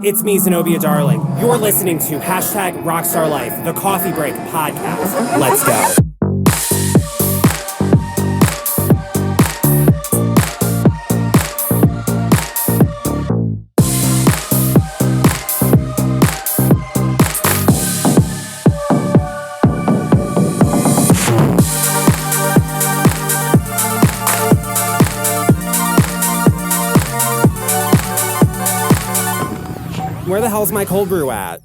It's me, Zenobia Darling. You're listening to hashtag Rockstar Life, the Coffee Break podcast. Let's go. Where the hell's my cold brew at?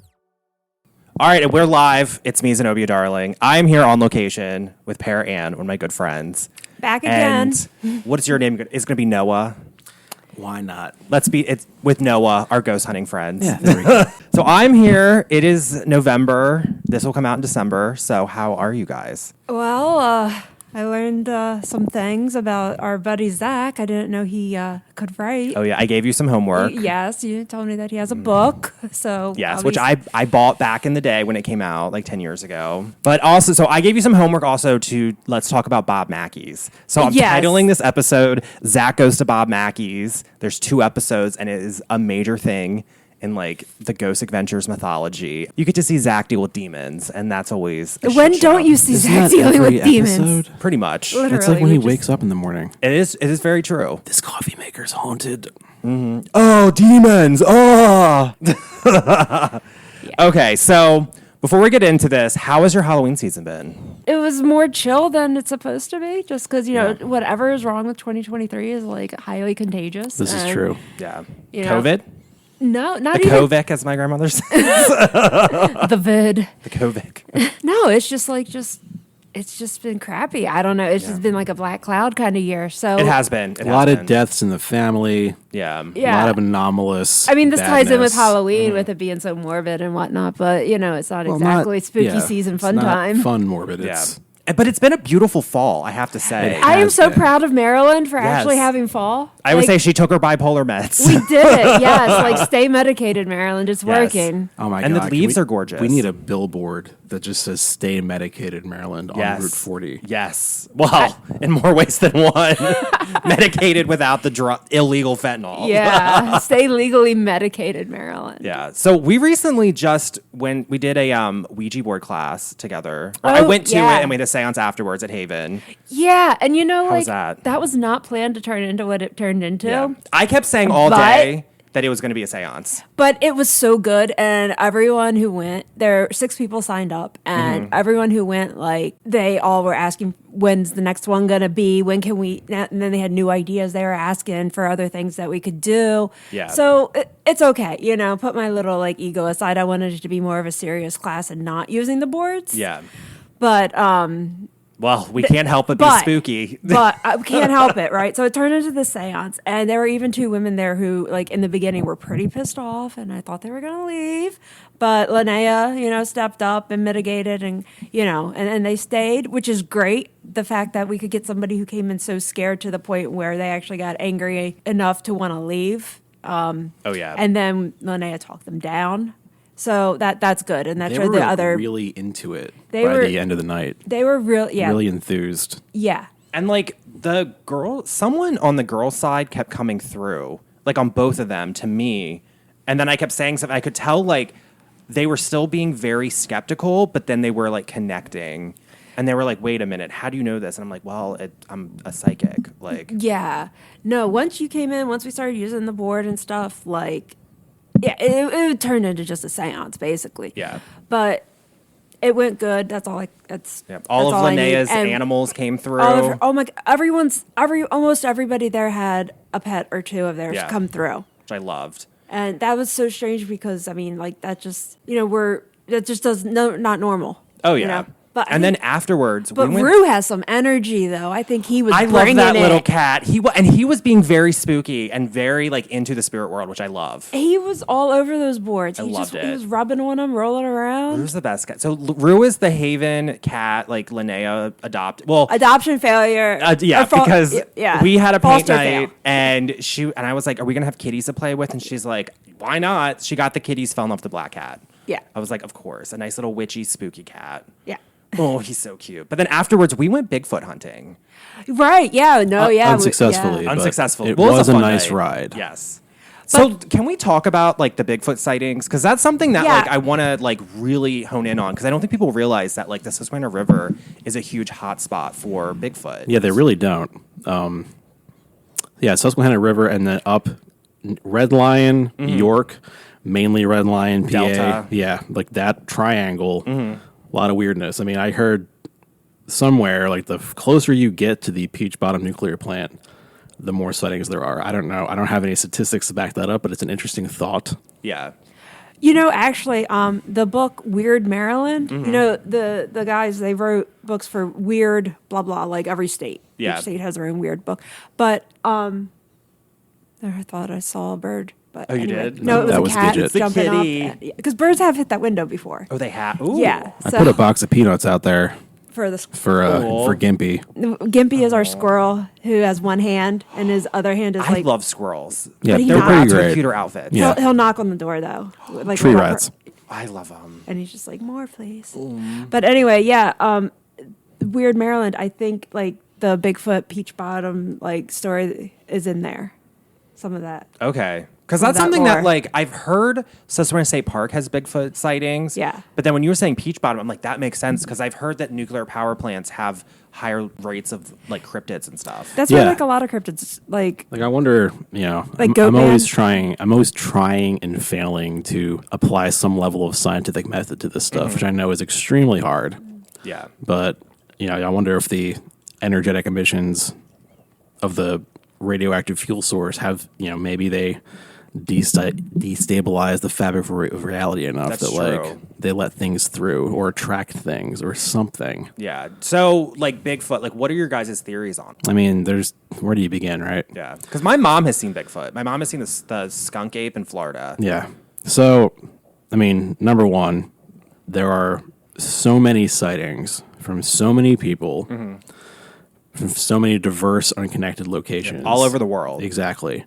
All right, and we're live. It's me, Zenobia Darling. I'm here on location with ParaAnne, one of my good friends. Back again. And what's your name? It's going to be Noah. Why not? It's with Noah, our ghost hunting friends. Yeah, there we go. So I'm here. It is November. This will come out in December. So how are you guys? Well, I learned some things about our buddy Zach. I didn't know he could write. Oh, yeah. I gave you some homework. Yes, you told me that he has a book. So yes, which I bought back in the day when it came out, like 10 years ago. But also, so I gave you some homework also to let's talk about Bob Mackeys. So I'm titling this episode, Zach Goes to Bob Mackeys. There's 2 episodes, and it is a major thing in like the Ghost Adventures mythology. You get to see Zach deal with demons, and that's always a when shit don't show. you see Zach dealing with demons? Episode? Pretty much. Literally, It's like when he wakes up in the morning. It is very true. This coffee maker's haunted. Oh, demons. Oh. Okay, so before we get into this, how has your Halloween season been? It was more chill than it's supposed to be, just because, whatever is wrong with 2023 is like highly contagious. This is true. Yeah. You know, COVID? No, not The even Kovic, as my grandmother says. the vid. The Kovic. No, it's just been crappy. I don't know. It's just been like a black cloud kind of year. So It has been. A lot of deaths in the family. Yeah. A lot of anomalous. I mean, this ties in with badness. Halloween with it being so morbid and whatnot, but it's not exactly spooky season it's fun not time. Fun morbid. Yeah. It's But it's been a beautiful fall, I have to say. It I am has so been. proud of Maryland for Yes. actually having fall. I would say she took her bipolar meds. we did it. Yes, like stay medicated, Maryland. It's working. oh my And god. the can leaves we- are gorgeous. We need a billboard that just says "Stay medicated, Maryland" on Route 40. Yes. Well, in more ways than one. Medicated without the illegal fentanyl. Yeah, stay legally medicated, Maryland. Yeah. So we recently when we did a Ouija board class together. Or I Oh, went to yeah. it and we had a seance afterwards at Haven. Yeah, and was that? that was not planned to turn into what it turned into. Yeah. I kept saying all day that it was going to be a seance. But it was so good, and everyone who went, there were 6 people signed up, and everyone who went, like, they all were asking, when's the next one going to be? When can we? And then they had new ideas. They were asking for other things that we could do. Yeah. So it's okay, put my little, like, ego aside. I wanted it to be more of a serious class and not using the boards. Yeah. But, Well, we can't help but be spooky. But I can't help it, right? So it turned into the seance, and there were even 2 women there who, like, in the beginning were pretty pissed off, and I thought they were going to leave. But Linnea, stepped up and mitigated, and, and they stayed, which is great. The fact that we could get somebody who came in so scared to the point where they actually got angry enough to want to leave. Oh, yeah. And then Linnea talked them down. So that's good, and that's They where were the other really into it They by were- the end of the night. they were Really enthused. yeah. And like someone on the girl side kept coming through, like on both of them to me. And then I kept saying something. I could tell like they were still being very skeptical, but then they were like connecting. And they were like, wait a minute, how do you know this? And I'm like, well, I'm a psychic. Like, Yeah. No, once you came in, once we started using the board and stuff, like, yeah, it turned into just a seance, basically. yeah. But it went good. That's all All of I need. Linnea's And animals came through. almost everybody there had a pet or 2 of theirs Yeah. come through. Which I loved. And that was so strange because, I mean, like, that just, that just not normal. Oh, yeah. But And then afterwards, But we went. Rue has some energy, though. I think he was I love bringing that it. little cat. He was being very spooky and very like into the spirit world, which I love. He was all over those boards. I loved it. He was rubbing on them, rolling around. Rue's the best cat. So Rue is the Haven cat, like Linnea adopted. Well, Adoption failure. yeah, because we had a paint Foster night, fail. and I was like, "Are we gonna have kitties to play with?" And she's like, "Why not?" She got the kitties, fell in love with the black cat. Yeah. I was like, "Of course, a nice little witchy, spooky cat." Yeah. Oh, he's so cute. But then afterwards, we went Bigfoot hunting. Right. Yeah. No. Yeah. Unsuccessfully. Yeah. but Unsuccessful. It Well, was a a fun nice night. ride. Yes. So can we talk about like the Bigfoot sightings? Because that's something that like I want to like really hone in on, because I don't think people realize that like the Susquehanna River is a huge hotspot for Bigfoot. Yeah, they really don't. Susquehanna River, and then up Red Lion, York, mainly Red Lion, PA. Delta. Yeah, like that triangle. A lot of weirdness. I mean, I heard somewhere like the closer you get to the Peach Bottom nuclear plant, the more sightings there are. I don't know. I don't have any statistics to back that up, but it's an interesting thought. Yeah. You know, actually, the book Weird Maryland, you know, the guys, they wrote books for weird, blah, blah, like every state. Yeah. Each state has their own weird book. But I thought I saw a bird. But Oh, you anyway. did? No, it was That a was cat Digit. jumping up. Kitty. Because birds have hit that window before. Oh, they have. Ooh. Yeah. I So put a box of peanuts out there for the for Gimpy. Gimpy is our squirrel who has one hand and his other hand is I like love squirrels. Yeah, But he they're not- pretty Rats with great. cuter outfits. Yeah. he'll knock on the door though, like Tree whatever. rats. I love them. And he's just like, more, please. But anyway, yeah, Weird Maryland, I think like the Bigfoot Peach Bottom like story is in there. Some of that. Okay. Because Some of that's that something that, lore. like, I've heard Susquehanna State Park has Bigfoot sightings. Yeah. But then when you were saying Peach Bottom, I'm like, that makes sense, because I've heard that nuclear power plants have higher rates of, like, cryptids and stuff. That's why Yeah. like a lot of cryptids like Like, I wonder, you know, Like I'm always Goatman? trying and failing to apply some level of scientific method to this stuff, which I know is extremely hard. Yeah. But, you know, I wonder if the energetic emissions of the radioactive fuel source have, you know, maybe they destabilize the fabric of reality enough That's that, like, true. they let things through or attract things or something. Yeah. So, like, Bigfoot, like, what are your guys' theories on? I mean, where do you begin, right? Yeah. Because my mom has seen Bigfoot. My mom has seen the skunk ape in Florida. Yeah. So, I mean, number one, there are so many sightings from so many people, from so many diverse, unconnected locations. All over the world. Exactly.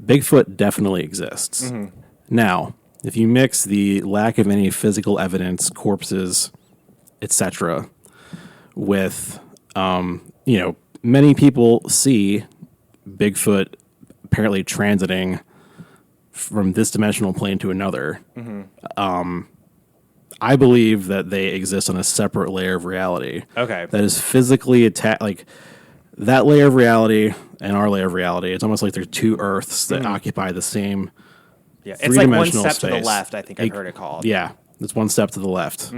Bigfoot definitely exists. Now, if you mix the lack of any physical evidence, corpses, etc., with, you know, many people see Bigfoot apparently transiting from this dimensional plane to another. I believe that they exist on a separate layer of reality. Okay. That is physically attached. Like, that layer of reality and our layer of reality, it's almost like there's two Earths that occupy the same Yeah. It's like one three-dimensional step to the space. left, I think I've heard it called. Yeah, it's one step to the left.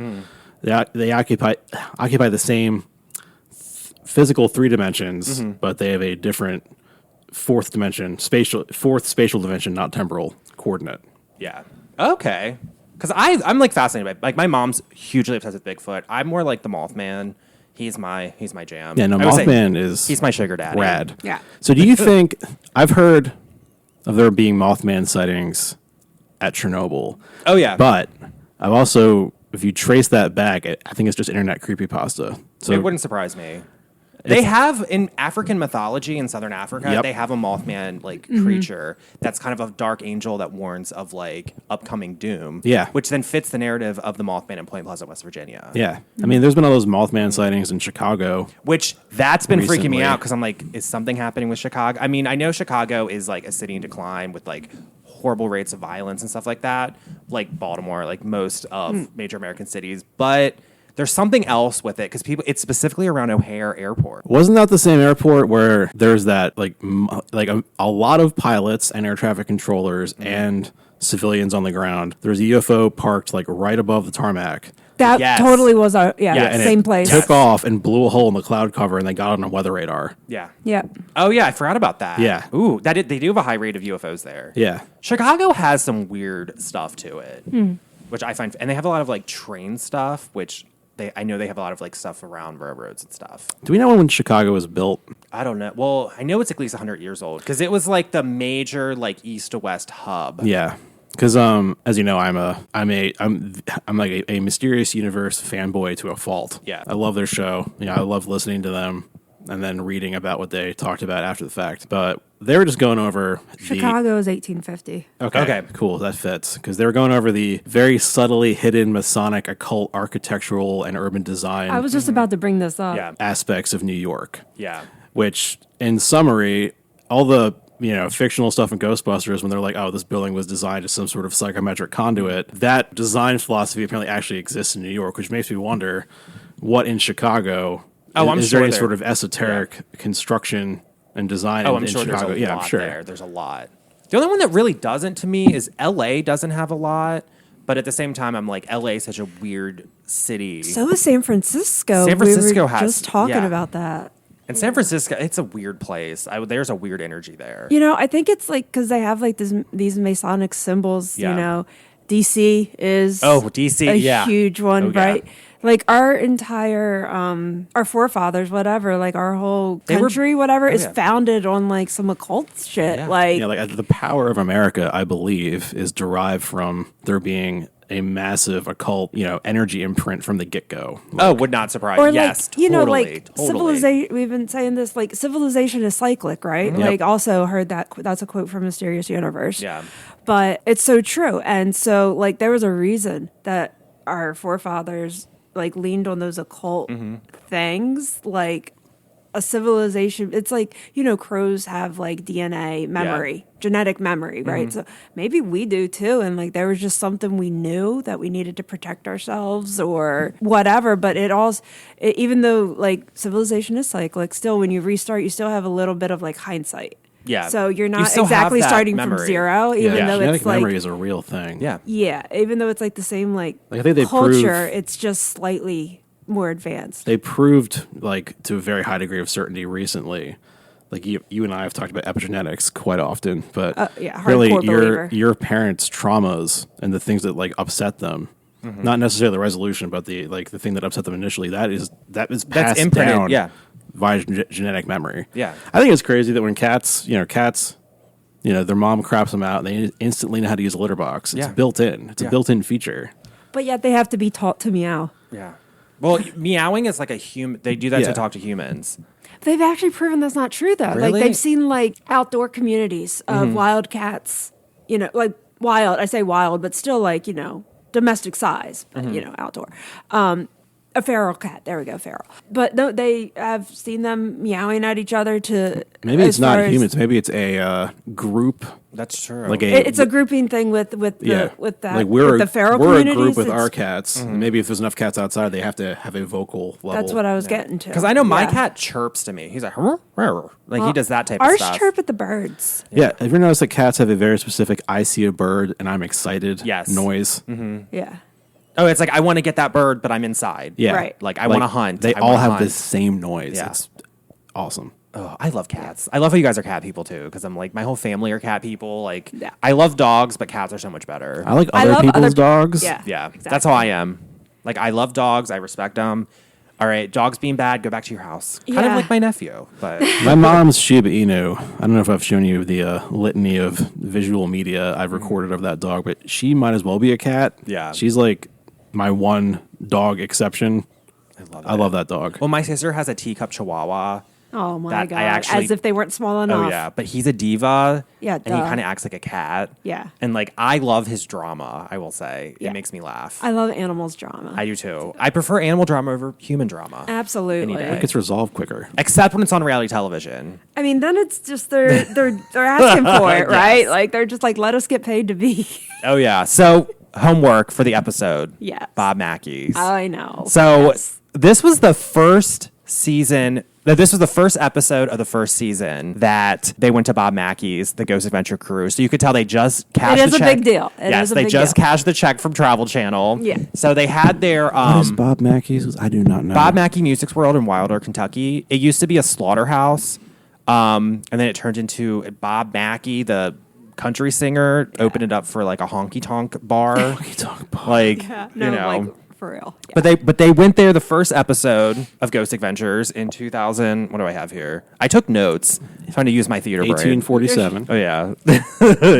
They occupy the same physical three dimensions, but they have a different fourth spatial dimension, not temporal coordinate. Yeah. Okay. Because I'm like fascinated by, like, my mom's hugely obsessed with Bigfoot. I'm more like the Mothman. He's my jam. Yeah, no, I would say Mothman is he's my sugar daddy. rad. Yeah. So do you think, I've heard of there being Mothman sightings at Chernobyl. Oh yeah. But I've also, if you trace that back, I think it's just internet creepypasta. So it wouldn't surprise me. They have in African mythology in Southern Africa, Yep. they have a Mothman like creature that's kind of a dark angel that warns of like upcoming doom. Yeah. Which then fits the narrative of the Mothman in Point Pleasant, West Virginia. Yeah. I mean, there's been all those Mothman sightings in Chicago. Which that's been freaking me Recently. out because I'm like, is something happening with Chicago? I mean, I know Chicago is like a city in decline with like horrible rates of violence and stuff like that, like Baltimore, like most of major American cities, but there's something else with it because it's specifically around O'Hare Airport. Wasn't that the same airport where there's that, like, a lot of pilots and air traffic controllers and civilians on the ground? There's a UFO parked, like, right above the tarmac. that Yes. totally was our and same it place. Took off and blew a hole in the cloud cover, and they got on a weather radar. Yeah. Yeah. Oh yeah, I forgot about that. Yeah. Ooh, they do have a high rate of UFOs there. Yeah. Chicago has some weird stuff to it, which I find, and they have a lot of like train stuff, which I know they have a lot of like stuff around railroads and stuff. Do we know when Chicago was built? I don't know. Well, I know it's at least 100 years old because it was like the major like east to west hub. Yeah. Because as you know, I'm like a Mysterious Universe fanboy to a fault. Yeah. I love their show. I love listening to them and then reading about what they talked about after the fact. But they were just going over Chicago is 1850. Okay. Cool. That fits. Because they were going over the very subtly hidden Masonic occult architectural and urban design I was just about to bring this up. Yeah. aspects of New York. Yeah. Which, in summary, all the fictional stuff in Ghostbusters when they're like, oh, this building was designed as some sort of psychometric conduit. That design philosophy apparently actually exists in New York, which makes me wonder what in Chicago. Is there any sort of esoteric construction and design in sure Chicago? There's a lot there. There's a lot. The only one that really doesn't to me is LA doesn't have a lot, but at the same time, I'm like, LA is such a weird city. So is San Francisco. San Francisco has just talking about that. And San Francisco, it's a weird place. There's a weird energy there. I think it's like because they have like these Masonic symbols. DC is a huge one, right? Like our entire our forefathers, whatever, like our whole country, is founded on like some occult shit. Yeah. Like the power of America, I believe, is derived from there being a massive occult, energy imprint from the get-go. Would not surprise. Or yes, totally. Civilization. We've been saying this, like civilization is cyclic, right? Mm-hmm. Like also heard that. That's a quote from Mysterious Universe. Yeah, but it's so true. And so like there was a reason that our forefathers like leaned on those occult things, like a civilization. It's like, crows have like DNA memory, genetic memory, right? So maybe we do too. And like there was just something we knew that we needed to protect ourselves or whatever. But even though like civilization is cyclic, still when you restart, you still have a little bit of like hindsight. Yeah. So you're not exactly starting from zero, even though genetic it's like memory is a real thing. Yeah. Yeah. Even though it's like the same like I think they culture, it's just slightly more advanced. They proved like to a very high degree of certainty recently. Like you and I have talked about epigenetics quite often, but really your parents' traumas and the things that like upset them, not necessarily the resolution, but the thing that upset them initially, that is passed imprinted, down via genetic memory. Yeah. I think it's crazy that when cats, their mom craps them out and they instantly know how to use a litter box. It's built in. It's a built-in feature. But yet they have to be taught to meow. Yeah. Well, meowing is like a human. They do that to talk to humans. They've actually proven that's not true, though. Really? Like they've seen like outdoor communities of wild cats. Like wild. I say wild, but still like domestic size. But, outdoor. A feral cat. There we go, feral. But no, they have seen them meowing at each other to. Maybe it's not humans. Maybe it's a group. That's true. Like it's a grouping thing with the like the feral we're communities. A group with our cats. And maybe if there's enough cats outside, they have to have a vocal level. That's what I was getting to. Because I know my cat chirps to me. He's like, he does that type of stuff. Ours chirp at the birds. Yeah. Have you ever noticed that cats have a very specific "I see a bird and I'm excited" noise? Yeah. Oh, it's like I want to get that bird, but I'm inside. Yeah. Right. Like I want to hunt. They all have the same noise. Yeah. It's awesome. Oh, I love cats. I love how you guys are cat people too, because I'm like my whole family are cat people. Like I love dogs, but cats are so much better. I like other people's dogs. Yeah, exactly. That's how I am. Like I love dogs. I respect them. All right, dogs being bad, go back to your house. Kind of like my nephew, but my mom's Shiba Inu. I don't know if I've shown you the litany of visual media I've recorded of that dog, but she might as well be a cat. Yeah, she's like my one dog exception. I love that dog. Well, my sister has a teacup chihuahua. Oh my God. As if they weren't small enough. Oh yeah, but he's a diva. Yeah, and he kind of acts like a cat. Yeah. And like I love his drama, I will say. It makes me laugh. I love animals' drama. I do too. I prefer animal drama over human drama. Absolutely. It gets resolved quicker. Except when it's on reality television. I mean, then it's just they're asking for it, right? Like they're just like, let us get paid to be. Oh yeah. So homework for the episode. Yes. Bob Mackeys. I know. So this was the first season. This was the first episode of the first season that they went to Bob Mackeys, the Ghost Adventure crew. So you could tell they just cashed the check. It is a big deal. They just cashed the check from Travel Channel. Yeah. So they had their... what is Bob Mackeys? I do not know. Bob Mackie Music's World in Wilder, Kentucky. It used to be a slaughterhouse. And then it turned into Bob Mackie, the country singer, opened it up for like a honky-tonk bar. Honky-tonk bar. Like, like, for real. Yeah. But they went there the first episode of Ghost Adventures in 2000. What do I have here? I took notes trying to use my theater brain. 1847. Oh yeah,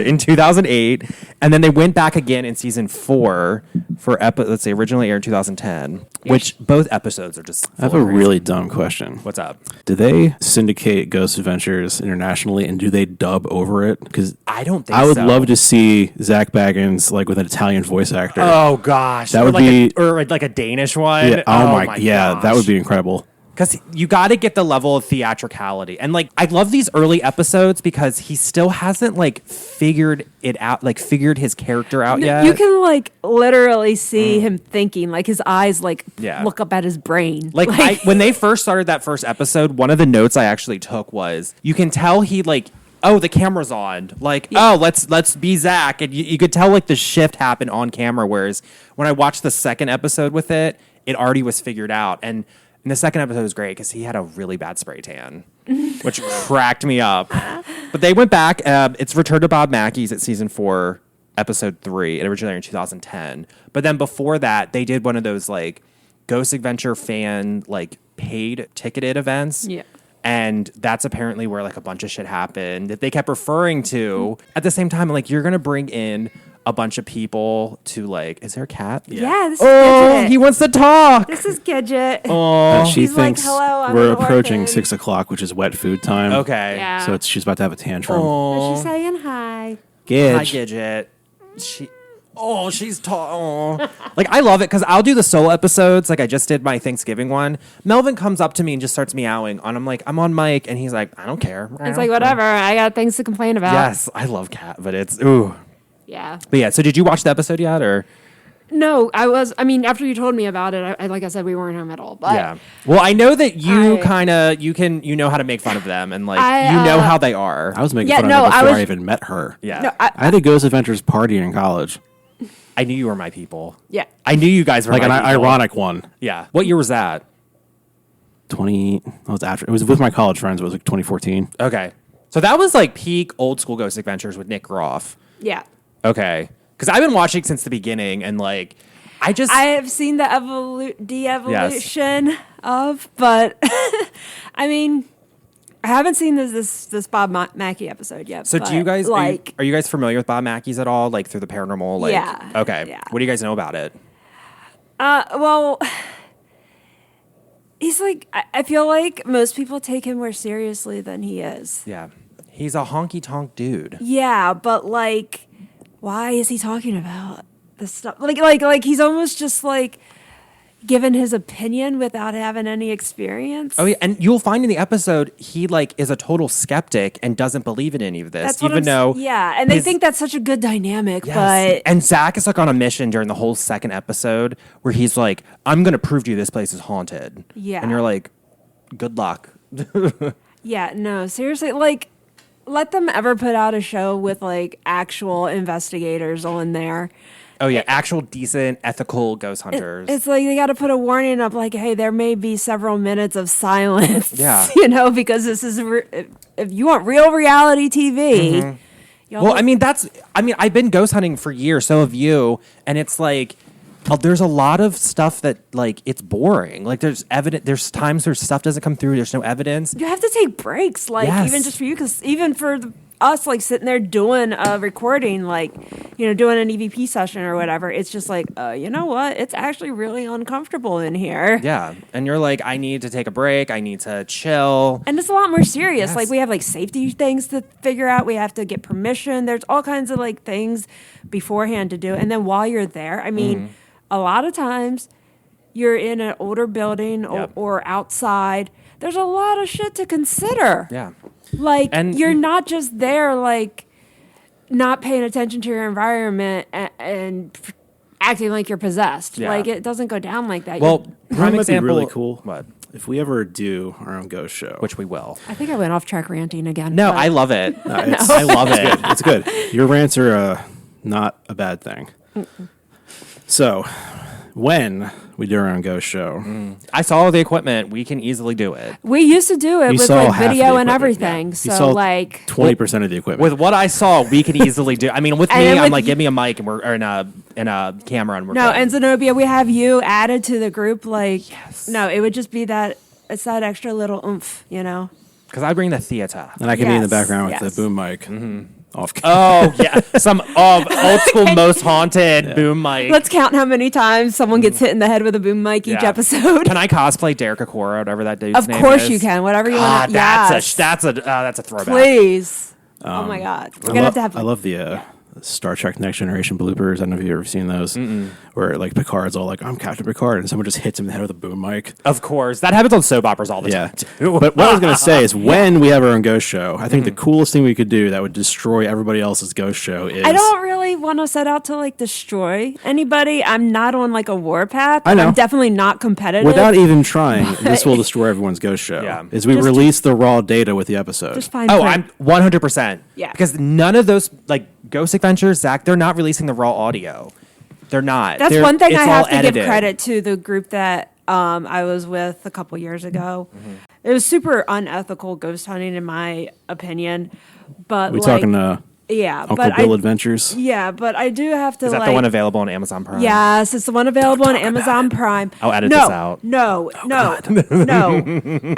in 2008, and then they went back again in season 4 for let's say originally aired in 2010, which both episodes are just. I have a really dumb question. What's up? Do they syndicate Ghost Adventures internationally, and do they dub over it? Because I don't think I would love to see Zach Baggins like with an Italian voice actor. Oh gosh, that would be like a Danish one. Yeah, oh my, yeah, that would be incredible. Because you got to get the level of theatricality. And, like, I love these early episodes because he still hasn't, like, figured it out, like, figured his character out yet. You can, like, literally see him thinking, like, his eyes, like, look up at his brain. Like, when they first started that first episode, one of the notes I actually took was, you can tell he, like, oh, the camera's on. Like, oh, let's be Zach. And you could tell, like, the shift happened on camera, whereas when I watched the second episode with it already was figured out. And the second episode was great because he had a really bad spray tan, which cracked me up. But they went back. It's Return to Bob Mackeys at season 4, episode 3. It originated in 2010. But then before that, they did one of those like Ghost Adventure fan like paid ticketed events. Yeah. And that's apparently where like a bunch of shit happened that they kept referring to. At the same time, like you're gonna bring in a bunch of people to like, is there a cat? Yeah, this is Gidget. He wants to talk. This is Gidget. Oh, she He's thinks like, hello, I'm we're an approaching orphan. 6 o'clock, which is wet food time. okay. Yeah. So she's about to have a tantrum. But she's saying hi. Gidge. Hi, Gidget. She's tall. Like, I love it because I'll do the solo episodes. Like, I just did my Thanksgiving one. Melvin comes up to me and just starts meowing. And I'm like, I'm on mic. And he's like, I don't care. It's like, whatever. I got things to complain about. Yes, I love cat, but it's, ooh. Yeah. But yeah, so did you watch the episode yet? Or No, I mean, after you told me about it, like I said, we weren't home at all. But yeah. Well, I know that you you know how to make fun of them and like, you know how they are. I was making fun of her before I even met her. Yeah. No, I had a Ghost Adventures party in college. I knew you were my people. Yeah. I knew you guys were Like my an people. ironic one. Yeah. What year was that? 20. It was with my college friends. It was like 2014. Okay. So that was like peak old school Ghost Adventures with Nick Groff. Yeah. Okay. Because I've been watching since the beginning and like, I have seen the de-evolution of, but I mean, I haven't seen this Bob Mackie episode yet. So do you guys, like, are you guys familiar with Bob Mackeys at all? Like through the paranormal? Like, yeah. Okay. Yeah. What do you guys know about it? Well, he's like, I feel like most people take him more seriously than he is. Yeah. He's a honky tonk dude. Yeah, but like, why is he talking about this stuff? Like he's almost just like given his opinion without having any experience. Oh yeah, and you'll find in the episode he like is a total skeptic and doesn't believe in any of this, even though and they think that's such a good dynamic. Yes. But and Zach is like on a mission during the whole second episode where he's like, "I'm going to prove to you this place is haunted." Yeah, and you're like, "Good luck." Yeah, no, seriously, like. Let them ever put out a show with like actual investigators on there. Oh yeah, actual decent ethical ghost hunters. It's like they got to put a warning up, like, hey, there may be several minutes of silence. Yeah, because this is if you want real reality TV. Mm-hmm. Well, I've been ghost hunting for years, so have you, and it's like. There's a lot of stuff that like it's boring. Like there's times where stuff doesn't come through. There's no evidence. You have to take breaks, like even just for you, because even for us, like sitting there doing a recording, like doing an EVP session or whatever, it's just like, you know what? It's actually really uncomfortable in here. Yeah, and you're like, I need to take a break. I need to chill. And it's a lot more serious. Yes. Like we have like safety things to figure out. We have to get permission. There's all kinds of like things beforehand to do, and then while you're there, I mean. A lot of times you're in an older building or outside. There's a lot of shit to consider. Yeah. Like, and you're not just there, like, not paying attention to your environment and acting like you're possessed. Yeah. Like, it doesn't go down like that. Well, prime example. Be really cool. What? If we ever do our own ghost show. Which we will. I think I went off track ranting again. No, I love it. I love it. It's good. Your rants are not a bad thing. Mm-mm. So, when we do our own ghost show, I saw the equipment. We can easily do it. We used to do it with like video and everything. Yeah. So like 20% of the equipment. With what I saw, we can easily do. I mean, with me, I'm like, give me a mic and we're in a camera and we're good. And Zenobia, we have you added to the group. Like, no, it would just be that it's that extra little oomph, Because I bring the theater, and I can be in the background with the boom mic. Mm-hmm. Off oh yeah, some old school most haunted boom mic. Let's count how many times someone gets hit in the head with a boom mic each episode. Can I cosplay Derek Akora, whatever that dude's name is? Of course you can. Whatever you want. That's a throwback. Please. Oh my God, we're gonna have to have. I love the Star Trek Next Generation bloopers. I don't know if you've ever seen those. Where like Picard's all like, I'm Captain Picard, and someone just hits him in the head with a boom mic. Of course. That happens on soap operas all the time, too. But what I was going to say is when we have our own ghost show, I think the coolest thing we could do that would destroy everybody else's ghost show is... I don't really want to set out to like destroy anybody. I'm not on like a warpath. I know. I'm definitely not competitive. Without even trying, this will destroy everyone's ghost show. Yeah. Is we release the raw data with the episode. Just fine. Oh, I'm 100%. Yeah. Because none of those, like, Ghost Adventures, Zach, they're not releasing the raw audio. They're not. That's one thing I have to edited. give credit to the group that I was with a couple years ago. It was super unethical ghost hunting, in my opinion. But We talking yeah, Uncle but Bill Adventures? Yeah, but I do have to. Is that the one available on Amazon Prime? Yes, it's the one available on Amazon Prime. I'll edit this out. No.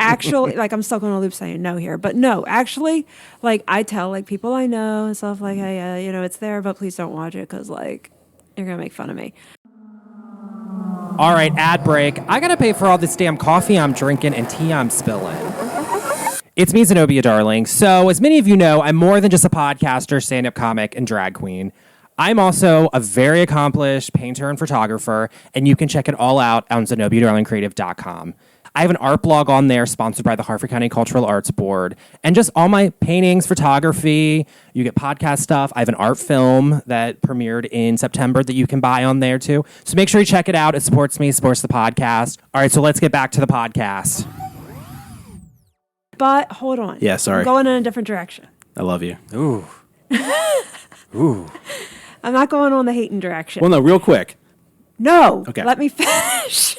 Actually, like I'm stuck on a loop saying no here, but no, actually, like I tell like people I know and stuff like, hey, it's there, but please don't watch it because like you're gonna make fun of me. All right, ad break. I gotta pay for all this damn coffee I'm drinking and tea I'm spilling. It's me, Zenobia Darling. So, as many of you know, I'm more than just a podcaster, stand-up comic, and drag queen. I'm also a very accomplished painter and photographer, and you can check it all out on ZenobiaDarlingCreative.com. I have an art blog on there sponsored by the Harford County Cultural Arts Board, and just all my paintings, photography, you get podcast stuff. I have an art film that premiered in September that you can buy on there too. So make sure you check it out. It supports me, supports the podcast. All right, so let's get back to the podcast. But hold on. Yeah, sorry. I'm going in a different direction. I love you. Ooh. Ooh. I'm not going on the hating direction. Well, no, real quick. No. Okay. Let me finish.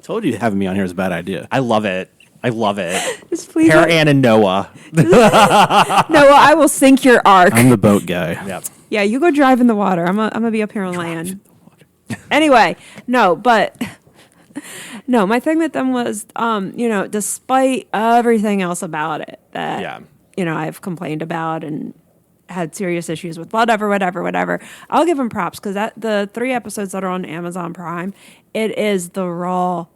Told you having me on here is a bad idea. I love it. I love it. Just please. ParaAnne and Noah. No, I will sink your ark. I'm the boat guy. Yep. Yeah, you go drive in the water. I'm gonna be up here on land. Anyway, no, but no, my thing with them was, despite everything else about it that I've complained about and had serious issues with, whatever, I'll give them props because the 3 episodes that are on Amazon Prime, it is the raw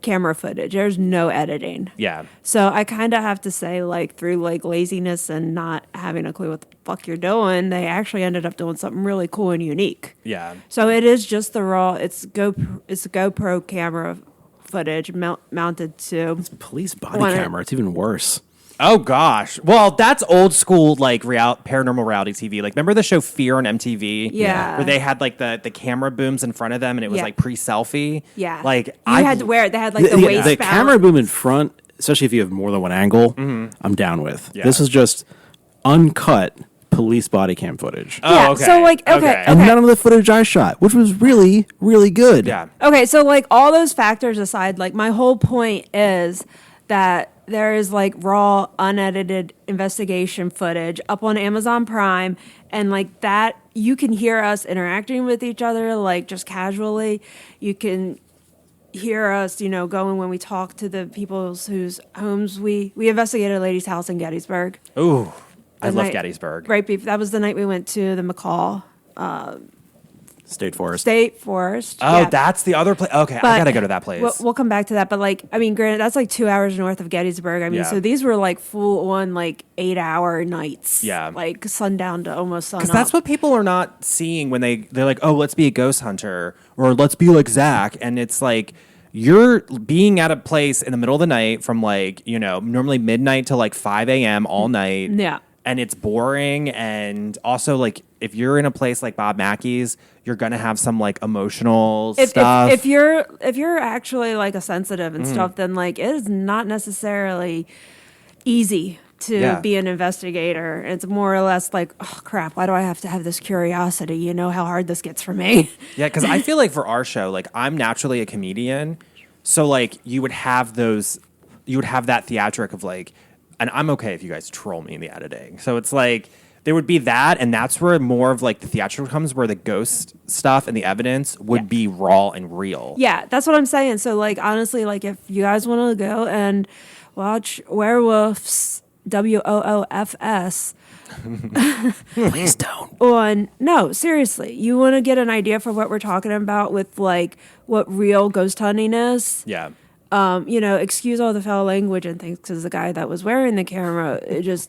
camera footage. There's no editing. Yeah. So I kind of have to say, like, through like laziness and not having a clue what the fuck you're doing, they actually ended up doing something really cool and unique. Yeah. So it is just the raw. It's GoPro camera footage mounted to Police body camera. It's even worse. Oh gosh. Well, that's old school like paranormal reality TV. Like remember the show Fear on MTV? Yeah. Where they had like the camera booms in front of them and it was like pre-selfie. Yeah. Like you had to wear it. They had like the waist the balance. camera boom in front, especially if you have more than one angle, I'm down with. Yeah. This is just uncut police body cam footage. Oh, yeah. okay. So like okay. And none of the footage I shot, which was really, really good. Yeah. Okay, so like all those factors aside, like my whole point is that there is like raw, unedited investigation footage up on Amazon Prime, and like that you can hear us interacting with each other, like just casually. You can hear us, going when we talk to the people whose homes we investigated a lady's house in Gettysburg. Ooh. I love night- Gettysburg. Right, that was the night we went to the McCall State Forest. Oh, that's the other place. Okay, I gotta go to that place. We'll come back to that. But like, I mean, granted, that's like 2 hours north of Gettysburg. I mean, so these were like full on like 8-hour nights. Yeah. Like sundown to almost sun up. Because that's what people are not seeing when they're like, oh, let's be a ghost hunter or let's be like Zach. And it's like, you're being at a place in the middle of the night from like, normally midnight to like 5 a.m. all night. Yeah. And it's boring. And also, like, if you're in a place like Bob Mackeys, you're going to have some like emotional stuff. If you're actually like a sensitive and stuff, then like it is not necessarily easy to be an investigator. It's more or less like, oh crap, why do I have to have this curiosity? You know how hard this gets for me. Yeah, because I feel like for our show, like I'm naturally a comedian. So like you would have that theatric of like, and I'm okay if you guys troll me in the editing. So it's like there would be that, and that's where more of like the theatrical comes, where the ghost stuff and the evidence would be raw and real. Yeah, that's what I'm saying. So like honestly, like if you guys want to go and watch Werewolves, WOOFS. Please don't. No, seriously, you want to get an idea for what we're talking about with like what real ghost hunting is. Yeah. Excuse all the foul language and things because the guy that was wearing the camera,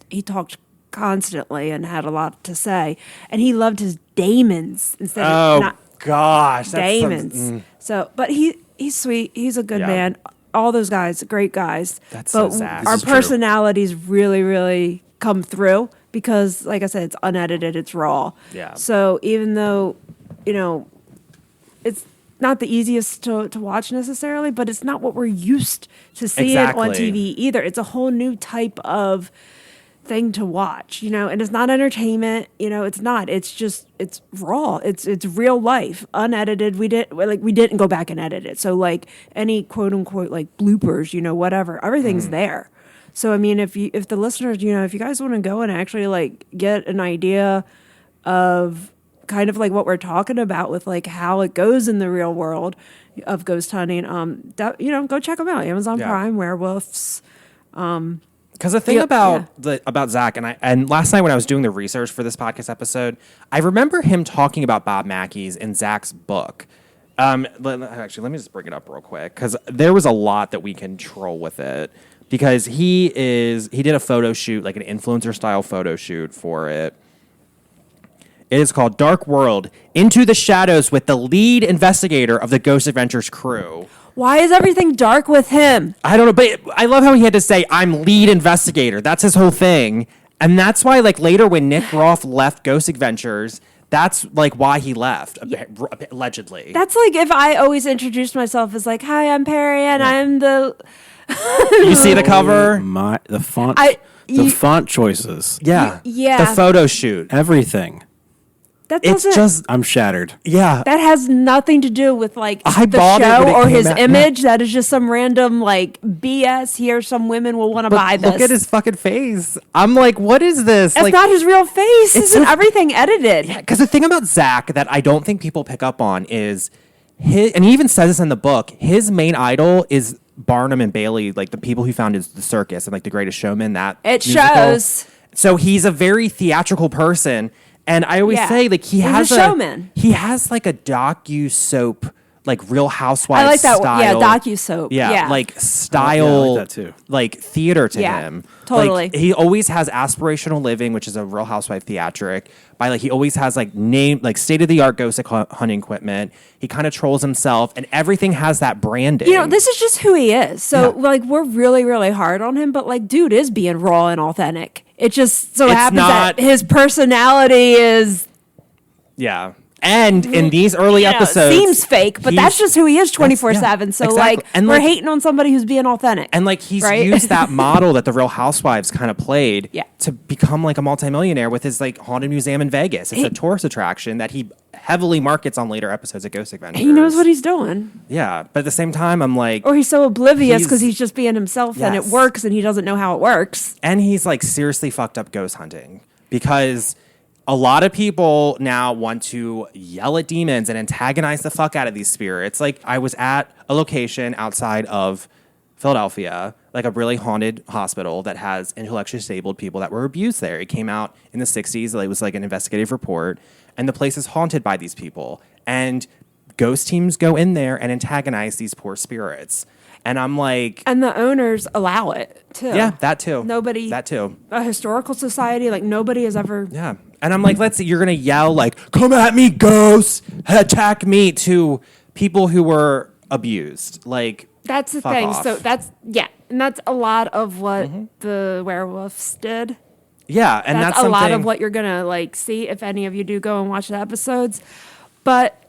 he talked constantly and had a lot to say. And he loved his daemons instead of not gosh, daemons. So, but he's sweet. He's a good man. All those guys, great guys. That's but so sad. Our personalities really, really come through because, like I said, it's unedited, it's raw. Yeah. So even though, it's not the easiest to watch necessarily, but it's not what we're used to seeing on TV either. It's a whole new type of thing to watch, and it's not entertainment, it's not. It's raw. It's real life, unedited. We didn't go back and edit it. So like any quote unquote like bloopers, whatever, everything's there. So I mean, if the listeners, if you guys want to go and actually like get an idea of kind of like what we're talking about with like how it goes in the real world of ghost hunting, go check them out. Amazon Prime, werewolves. Because the thing about Zach and last night when I was doing the research for this podcast episode, I remember him talking about Bob Mackeys in Zach's book. Actually, let me just bring it up real quick because there was a lot that we can troll with it. Because he did a photo shoot, like an influencer style photo shoot for it. It is called Dark World: Into the Shadows with the lead investigator of the Ghost Adventures crew. Why is everything dark with him? I don't know, but I love how he had to say, I'm lead investigator. That's his whole thing. And that's why, like, later when Nick Roth left Ghost Adventures, that's, like, why he left, allegedly. That's like if I always introduced myself as, like, hi, I'm ParaAnne, I'm the... You see the cover? The font choices. Yeah. Yeah. The photo shoot. Everything. That doesn't... It's just... I'm shattered. Yeah. That has nothing to do with, like, I the bought it when show it or came his out. image. That is just some random, like, BS here. Some women will want to buy this. Look at his fucking face. I'm like, what is this? That's like, not his real face. Isn't everything edited? Yeah, because the thing about Zach that I don't think people pick up on is and he even says this in the book, his main idol is Barnum and Bailey, like the people who founded the circus and like The Greatest Showman, that it musical. Shows. So he's a very theatrical person. And I always say, like, he's a showman. He has like a docu-soap, like Real Housewives I like that style. Yeah, docu-soap. Yeah, like style, I like that too. Like theater to him. Totally. Like, he always has Aspirational Living, which is a Real Housewife theatric. He always has like state-of-the-art ghost hunting equipment. He kind of trolls himself, and everything has that branding. This is just who he is. So like, we're really, really hard on him, but like, dude is being raw and authentic. It just so happens that his personality is... Yeah. And in these early episodes... seems fake, but that's just who he is 24/7. So, like, and we're hating on somebody who's being authentic. And, like, he's used that model that the Real Housewives kind of played to become, like, a multimillionaire with his, like, haunted museum in Vegas. It's a tourist attraction that he heavily markets on later episodes of Ghost Adventures. He knows what he's doing. Yeah, but at the same time, I'm like... Or he's so oblivious because he's just being himself and it works and he doesn't know how it works. And he's, like, seriously fucked up ghost hunting because... A lot of people now want to yell at demons and antagonize the fuck out of these spirits. Like, I was at a location outside of Philadelphia, like a really haunted hospital that has intellectually disabled people that were abused there. It came out in the 60s. It was like an investigative report. And the place is haunted by these people. And ghost teams go in there and antagonize these poor spirits. And I'm like... And the owners allow it, too. Yeah, that too. Nobody... That too. A historical society, like, nobody has ever... Yeah. And I'm like, let's see, you're going to yell, like, come at me, ghosts, attack me, to people who were abused. Like, that's the thing. Off. So that's... Yeah. And that's a lot of what the werewolves did. Yeah. And that's a lot of what you're going to, like, see if any of you do go and watch the episodes. But,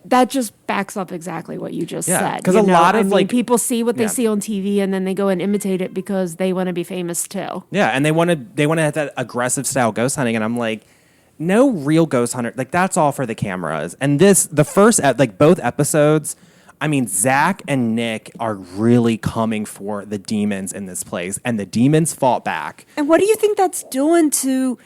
that just backs up exactly what you just said. Because a lot of people see what they see on TV and then they go and imitate it because they want to be famous too. Yeah, and they want to have that aggressive style ghost hunting, and I'm like, no real ghost hunter, like that's all for the cameras. And the first both episodes, I mean, Zach and Nick are really coming for the demons in this place, and the demons fought back. And what do you think that's doing to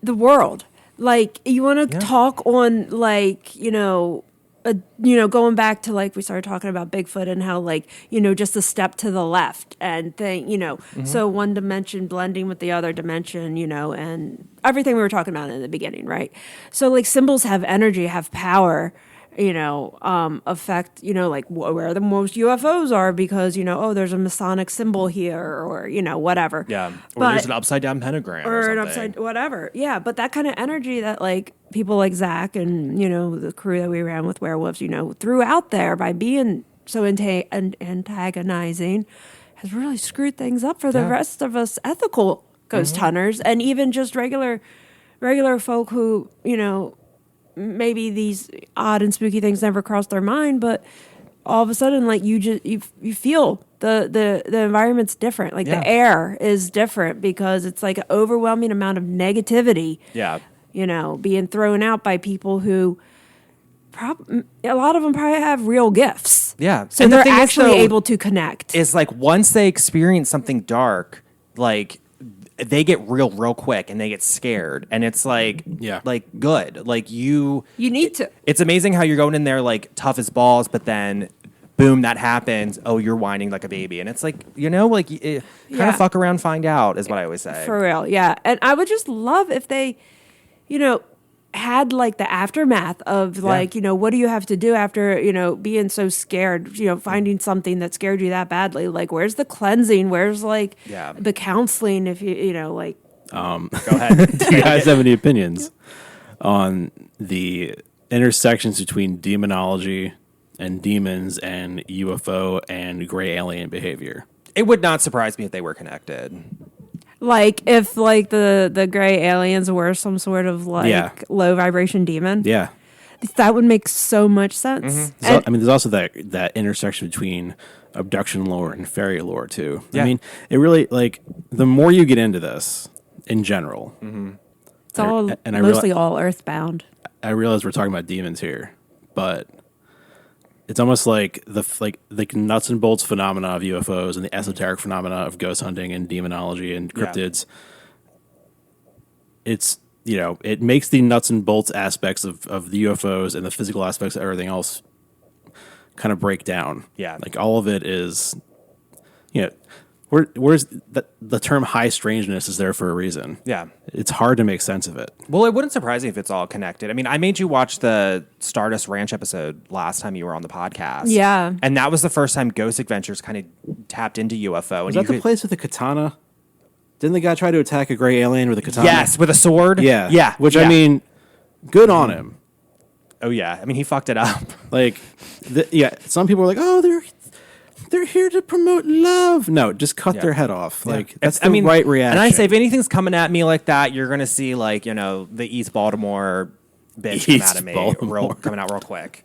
the world? Like, you want to talk on, like, going back to, like, we started talking about Bigfoot and how, like, just a step to the left and thing, so one dimension blending with the other dimension, and everything we were talking about in the beginning, right? So, like, symbols have energy, have power, affect, like where the most UFOs are because, there's a Masonic symbol here or, whatever. Yeah. Or there's an upside down pentagram or an something. upside, whatever. Yeah. But that kind of energy that like people like Zach and, the crew that we ran with Werewolves, threw out there by being so antagonizing has really screwed things up for the rest of us ethical ghost hunters and even just regular folk who, maybe these odd and spooky things never crossed their mind, but all of a sudden, like you feel the environment's different. Like the air is different because it's like an overwhelming amount of negativity. Yeah, being thrown out by people who, a lot of them probably have real gifts. Yeah, so and they're actually able to connect. It's like once they experience something dark, like they get real quick and they get scared, and it's like good, like you need to. It's amazing how you're going in there like tough as balls, but then boom, that happens. Oh, you're whining like a baby, and it's like kind of fuck around, find out is what I always say. For real, yeah. And I would just love if they, had like the aftermath of like, what do you have to do after, being so scared, finding something that scared you that badly? Like, where's the cleansing? Where's like the counseling? If go ahead. Do you guys have any opinions on the intersections between demonology and demons and UFO and gray alien behavior? It would not surprise me if they were connected. Like if like the gray aliens were some sort of like low vibration demon. Yeah. That would make so much sense. Mm-hmm. There's also that intersection between abduction lore and fairy lore too. Yeah. I mean, it really like the more you get into this in general, it's all mostly all earthbound. I realize we're talking about demons here, but it's almost like the nuts and bolts phenomena of UFOs and the esoteric phenomena of ghost hunting and demonology and cryptids. Yeah. It's, it makes the nuts and bolts aspects of the UFOs and the physical aspects of everything else kind of break down. Yeah. Like all of it is, where's the term high strangeness is there for a reason. Yeah. It's hard to make sense of it. Well, it wouldn't surprise me if it's all connected. I mean, I made you watch the Stardust Ranch episode last time you were on the podcast. Yeah. And that was the first time Ghost Adventures kind of tapped into UFO. Was that the place with the katana? Didn't the guy try to attack a gray alien with a katana? Yes, with a sword. Yeah. Yeah. Which, I mean, good on him. Oh, yeah. I mean, he fucked it up. Like, some people are like, oh, they're here to promote love. No, just cut their head off. Like, that's the right reaction. And I say, if anything's coming at me like that, you're going to see, like, the East Baltimore bitch come out of me coming out real quick.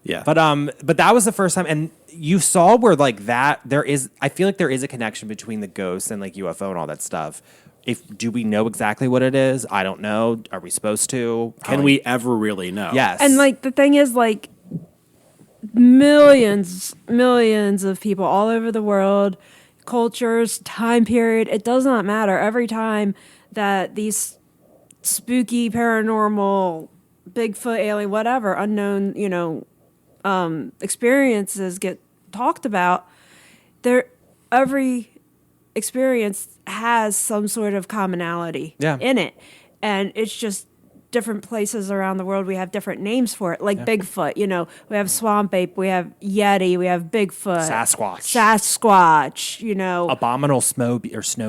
Yeah. But that was the first time. And you saw where, like, I feel like there is a connection between the ghosts and, like, UFO and all that stuff. Do we know exactly what it is? I don't know. Are we supposed to? Can we ever really know? Yes. And, like, the thing is, like, millions of people all over the world, cultures, time period, it does not matter. Every time that these spooky, paranormal, Bigfoot, alien, whatever, unknown, experiences get talked about, every experience has some sort of commonality in it. And it's just different places around the world, we have different names for it, like Bigfoot. We have swamp ape, we have Yeti, we have Bigfoot, Sasquatch. Abominable snow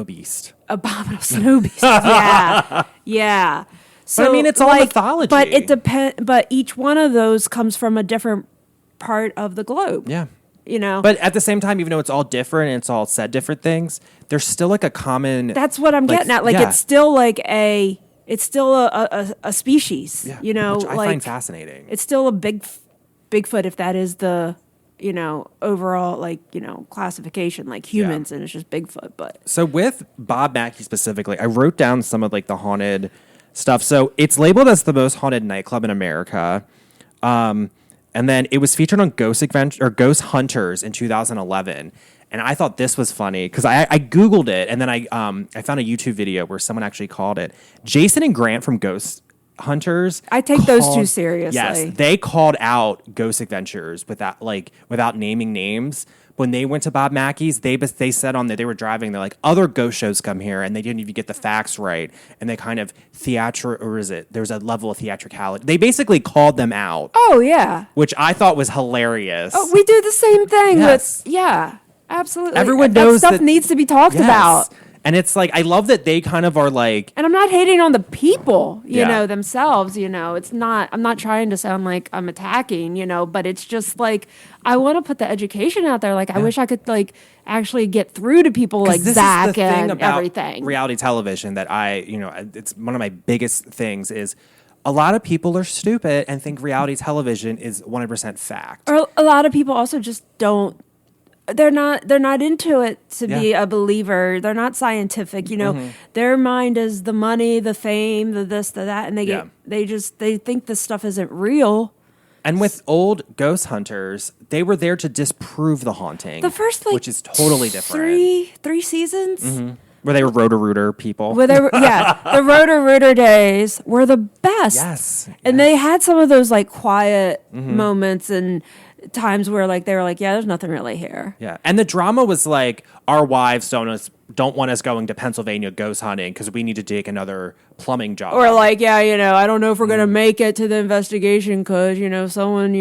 beast. Abominable snow beast. Yeah. So but, I mean, it's all mythology. But it depends. But each one of those comes from a different part of the globe. Yeah. But at the same time, even though it's all different and it's all said different things, there's still like a common. That's what I'm getting at. Like it's still like it's still a species, which I find fascinating. It's still a Bigfoot if that is the, overall classification, like humans, and it's just Bigfoot. But so with Bob Mackeys specifically, I wrote down some of like the haunted stuff. So it's labeled as the most haunted nightclub in America. And then it was featured on Ghost Hunters in 2011. And I thought this was funny because I Googled it, and then I found a YouTube video where someone actually called it. Jason and Grant from Ghost Hunters. I take those two seriously. Yes, they called out Ghost Adventures without naming names. when they went to Bob Mackeys, they said on there, they were driving, they're like, other ghost shows come here, and they didn't even get the facts right. And they kind of there's a level of theatricality. They basically called them out. Oh, yeah. Which I thought was hilarious. Oh, we do the same thing. Yes. Yeah, absolutely. Everyone that knows stuff that needs to be talked about. And it's like, I love that they kind of are like... And I'm not hating on the people, you Yeah. know, themselves, you know. It's not, I'm not trying to sound like I'm attacking, you know, but it's just like, I want to put the education out there. Like, I wish I could, like, actually get through to people like Zach and everything. Reality television that it's one of my biggest things is a lot of people are stupid and think reality television is 100% fact. Or a lot of people also just don't. They're not into it to be a believer. They're not scientific, you know. Their mind is the money, the fame, the this, the that, and they think this stuff isn't real. And with old ghost hunters, they were there to disprove the haunting. The first which is totally different. Three seasons. Where they were Roto-Rooter people. Where they were, the Roto-Rooter days were the best. Yes. And they had some of those like quiet moments and times where like they were like, yeah, there's nothing really here. Yeah. And the drama was like, our wives don't want us going to Pennsylvania ghost hunting because we need to take another plumbing job. Or like, yeah, you know, I don't know if we're gonna make it to the investigation because, you know, someone,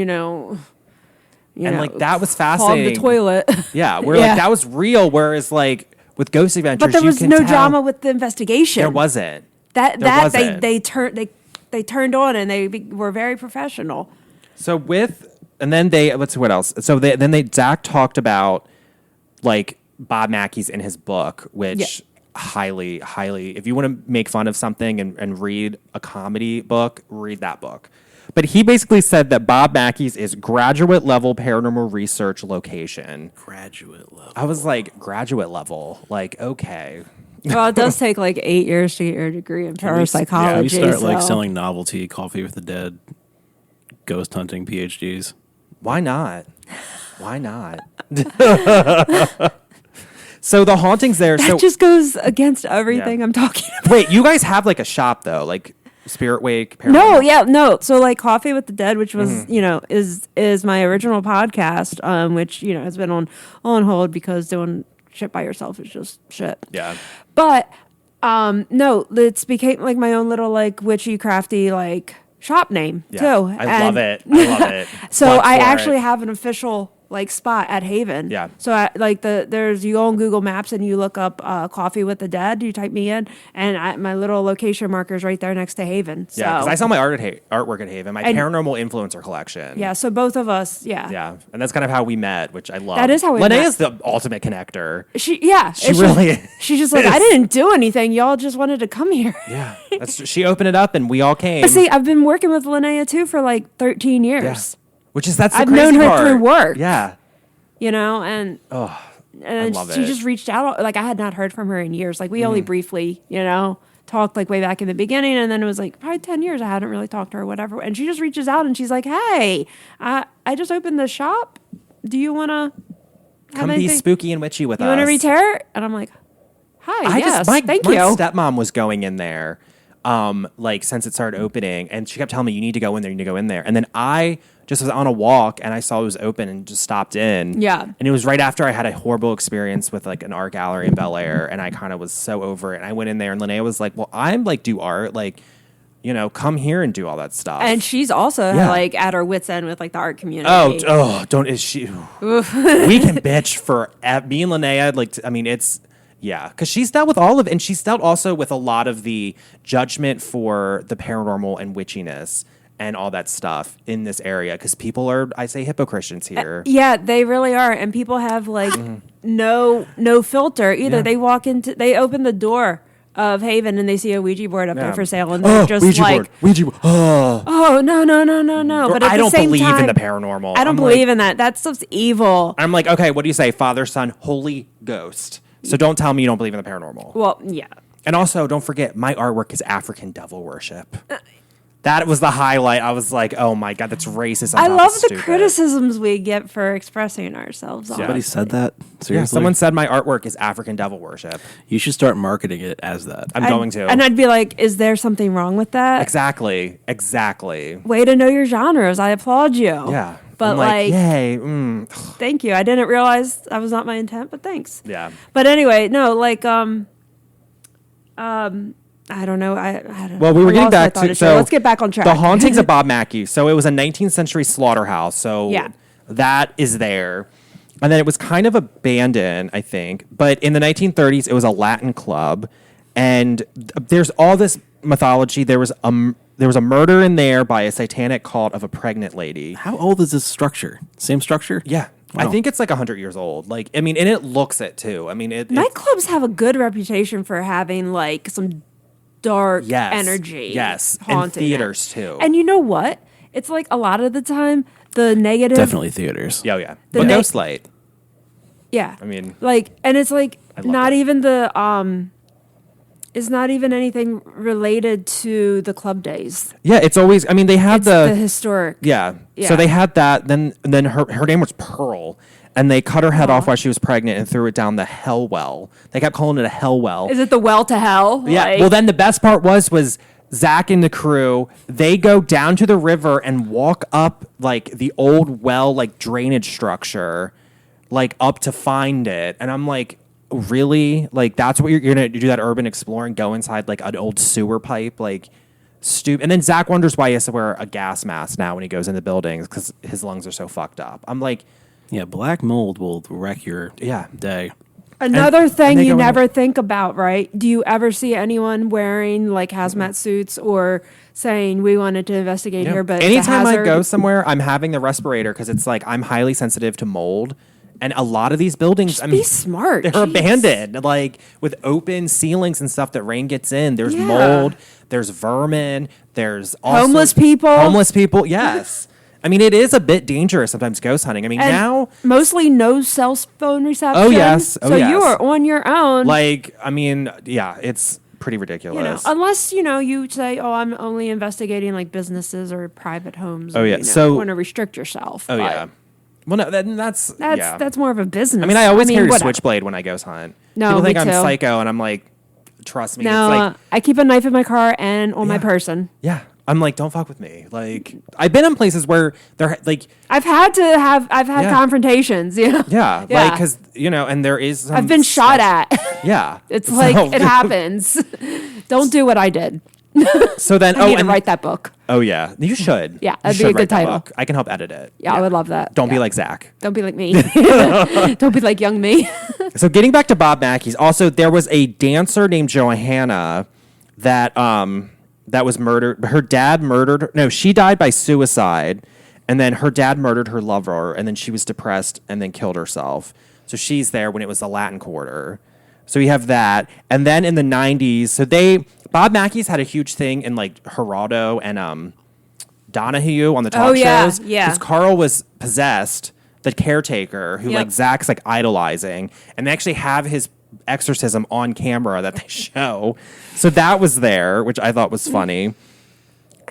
like that was fascinating. Clogged the toilet. Yeah, like that was real. Whereas like with Ghost Adventures, but there was no drama with the investigation. There wasn't. They turned on and they were very professional. So let's see what else. So Zach talked about like Bob Mackeys in his book, which highly, if you want to make fun of something and read a comedy book, read that book. But he basically said that Bob Mackeys is graduate level paranormal research location. Graduate level. I was like, graduate level? Like, okay. Well, it does take like 8 years to get your degree in parapsychology. We start like selling novelty coffee with the dead, ghost hunting PhDs. Why not? Why not? So the hauntings there. That just goes against everything I'm talking about. Wait, you guys have like a shop though, like Spirit Wake? Paranormal? No. So like Coffee with the Dead, which was, is my original podcast, which, has been on hold because doing shit by yourself is just shit. Yeah. But, no, it's became like my own little like witchy, crafty, like shop name too. I love it. So I actually have an official like spot at Haven. Yeah. So you go on Google Maps and you look up Coffee with the Dead. You type me in, and my little location marker is right there next to Haven. So. Yeah, because I sell my artwork at Haven, my paranormal influencer collection. Yeah. So both of us. Yeah. Yeah, and that's kind of how we met, which I love. That is how we met. Linnea's the ultimate connector. She really is. She's just like, I didn't do anything. Y'all just wanted to come here. Yeah. She opened it up and we all came. But see, I've been working with Linnea too for like 13 years. Yeah. That's the I've crazy known her part. through work. Yeah. And I love she it. just reached out. Like I had not heard from her in years. Like we only briefly, talked like way back in the beginning, and then it was like probably 10 years I hadn't really talked to her, whatever. And she just reaches out and she's like, "Hey, I just opened the shop. Do you want to come be spooky and witchy with us? You want to retear?" And I'm like, "Hi, yes, thank you." My stepmom was going in there, since it started opening, and she kept telling me, "You need to go in there. You need to go in there." And then I just was on a walk and I saw it was open and just stopped in. Yeah. And it was right after I had a horrible experience with like an art gallery in Bel Air, and I kind of was so over it. And I went in there and Linnea was like, "Well, I'm like do art, like, come here and do all that stuff." And she's also like at her wit's end with like the art community. Don't is she? We can bitch for me and Linnea. It's. Yeah, because she's dealt with all of it, and she's dealt also with a lot of the judgment for the paranormal and witchiness and all that stuff in this area, because people are, I say, hypocrites here. Yeah, they really are, and people have like no filter either. Yeah. They open the door of Haven and they see a Ouija board up there for sale, and they're just Ouija like, board. Ouija board. Oh no! But at I the don't same believe time, in the paranormal. I don't believe in that. That stuff's evil. I'm like, okay, what do you say? Father, Son, Holy Ghost. So don't tell me you don't believe in the paranormal. Well, yeah. And also, don't forget, my artwork is African devil worship. That was the highlight. I was like, oh my God, that's racist. I love the criticisms we get for expressing ourselves. Somebody said that? Seriously? Yeah, someone said my artwork is African devil worship. You should start marketing it as that. I'm going to. And I'd be like, is there something wrong with that? Exactly. Way to know your genres. I applaud you. Yeah. But I'm like yay. Thank you. I didn't realize that was not my intent, but thanks. Yeah. But anyway, no, like I don't know. I don't know. Well, we were getting back to so let's get back on track. The hauntings of Bob Mackeys. So it was a 19th century slaughterhouse. So Yeah. that is there. And then it was kind of abandoned, I think. But in the 1930s, it was a Latin club. And there's all this mythology. There was a murder in there by a satanic cult of a pregnant lady. How old is this structure? Same structure? Yeah. Wow. I think it's like 100 years old. Like, I mean, and it looks it too. I mean, Nightclubs have a good reputation for having like some dark energy. Yes. And haunting it. theaters too. And you know what? It's like a lot of the time the negative. Definitely theaters. Yeah, yeah. The But ne- Ghost Light. Yeah. I mean, like, and it's like love not it. even the it's not even anything related to the club days. Yeah, it's always. I mean, they had It's the historic. Yeah. Yeah. So they had that. Then her name was Pearl, and they cut her head off while she was pregnant and threw it down the hell well. They kept calling it a hell well. Is it the well to hell? Yeah. Like, Well, then the best part was Zach and the crew. They go down to the river and walk up like the old well, like drainage structure, like up to find it. And I'm like, really? Like that's what you're gonna do? That urban exploring? Go inside like an old sewer pipe? Like stupid. And then Zach wonders why he has to wear a gas mask now when he goes in the buildings because his lungs are so fucked up. I'm like, Yeah, black mold will wreck your day. Another thing they you go in- never think about, right? Do you ever see anyone wearing like hazmat suits or saying we wanted to investigate here, but it's a anytime I hazard? go somewhere, I'm having the respirator because it's like I'm highly sensitive to mold. And a lot of these buildings, Be smart. they're Jeez. abandoned, like with open ceilings and stuff that rain gets in. There's Yeah. mold, there's vermin, there's also Homeless people. Homeless people, yes. I mean, it is a bit dangerous sometimes ghost hunting. I mean, And now, mostly no cell phone reception. Oh, yes. Oh, so yes. you are on your own. like, I mean, yeah, it's pretty you know, ridiculous. unless you say, "Oh, I'm only investigating like businesses or private homes." Oh, or, yeah. you So- want to restrict yourself. Oh, but yeah. Well, no, that's yeah. that's more of a business. I mean, I always carry a whatever. switchblade when I ghost hunt. No, People think me I'm too. psycho, and I'm like, trust me. No, it's like, I keep a knife in my car and on my Yeah. person. yeah. I'm like, don't fuck with me. Like, I've been in places where they're like, I've had Yeah. confrontations. You know, yeah, Yeah. like, because, and there is some I've been shot at. Yeah. It's like So- it happens. Don't do what I did. So then, I need to write that book. Oh, yeah. You should. Yeah, You that'd be should a good write that title. book. I can help edit it. Yeah, I would love that. Don't be Yeah. like Zach. Don't be like me. Don't be like young me. So getting back to Bob Mackeys, also there was a dancer named Johanna that was murdered. Her dad murdered her. No, she died by suicide, and then her dad murdered her lover, and then she was depressed and then killed herself. So she's there when it was the Latin Quarter. So we have that, and then in the 90s, Bob Mackeys had a huge thing in like Geraldo and Donahue on the talk Oh, yeah, shows. yeah. Because Carl was possessed, the caretaker, who Yep. like Zach's like idolizing, and they actually have his exorcism on camera that they show. So that was there, which I thought was funny.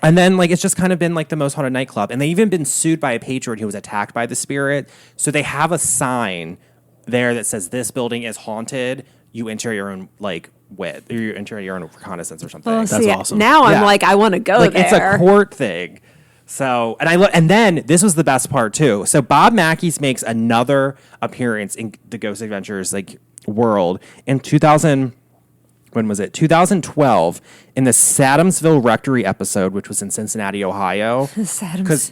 And then like it's just kind of been like the most haunted nightclub, and they even been sued by a patron who was attacked by the spirit. So they have a sign there that says this building is haunted. You enter your own like wit, or you enter your own reconnaissance or something. Well, That's see, awesome. Now I'm Yeah. like, I want to go Like there. it's a court thing. So, and then this was the best part too. So Bob Mackeys makes another appearance in the Ghost Adventures like world in 2000. When was it? 2012 in the Saddamsville Rectory episode, which was in Cincinnati, Ohio. Because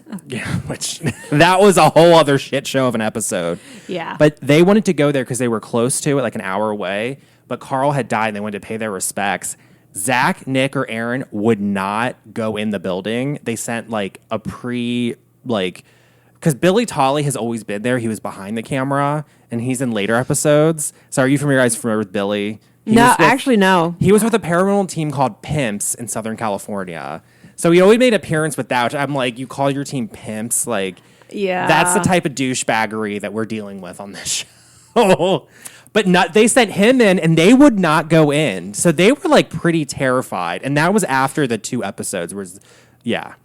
which that was a whole other shit show of an episode. Yeah. But they wanted to go there because they were close to it, like an hour away. But Carl had died, and they wanted to pay their respects. Zach, Nick, or Aaron would not go in the building. They sent like a because Billy Tolley has always been there. He was behind the camera, and he's in later episodes. So are you familiar with Billy? He No, was with- actually, no. He was with a paranormal team called Pimps in Southern California. So he always made an appearance with that. Which I'm like, you call your team Pimps? Like, Yeah. that's the type of douchebaggery that we're dealing with on this show. But they sent him in, and they would not go in. So they were like pretty terrified. And that was after the 2 episodes. Yeah.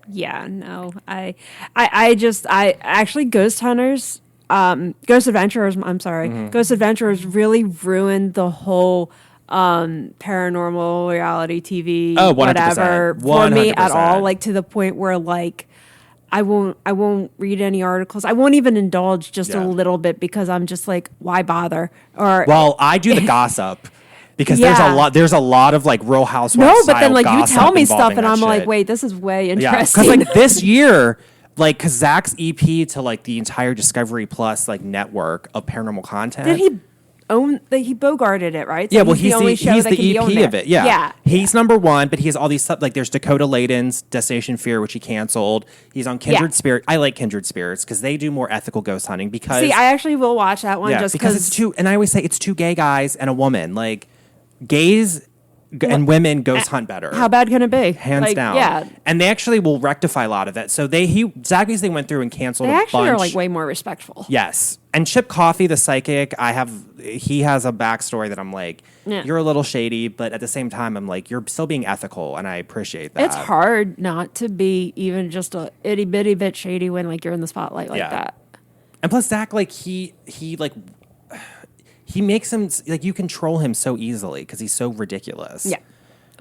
Yeah, no. I actually Ghost Hunters, Ghost Adventurers, I'm sorry. Mm-hmm. Ghost Adventurers really ruined the whole paranormal reality TV 100%. whatever for me at all, 100%. like to the point where like I won't read any articles. I won't even indulge just a little bit because I'm just like, why bother? Or well, I do the gossip. Because there's a lot of like Real Housewives. No, but then like you tell me stuff and I'm like, wait, this is way interesting. Because like this year, like because Zach's EP to like the entire Discovery Plus like network of paranormal content. Did he own? He bogarted it, right? So yeah, well, he's the only show that can be owned there. Of it. Yeah, he's number one, but he has all these stuff. Like there's Dakota Layden's Destination Fear, which he canceled. He's on Kindred Spirit. I like Kindred Spirits because they do more ethical ghost hunting. Because I actually will watch that one just because it's two. And I always say it's two gay guys and a woman. Like gays and women ghost hunt better. How bad can it be? Hands down. Yeah. And they actually will rectify a lot of that. So Zach basically went through and canceled a bunch. They actually are like way more respectful. Yes. And Chip Coffey, the psychic, he has a backstory that I'm like, you're a little shady, but at the same time, I'm like, you're still being ethical, and I appreciate that. It's hard not to be even just a itty bitty bit shady when like you're in the spotlight like that. And plus, Zach, like he makes him like you control him so easily because he's so ridiculous. Yeah,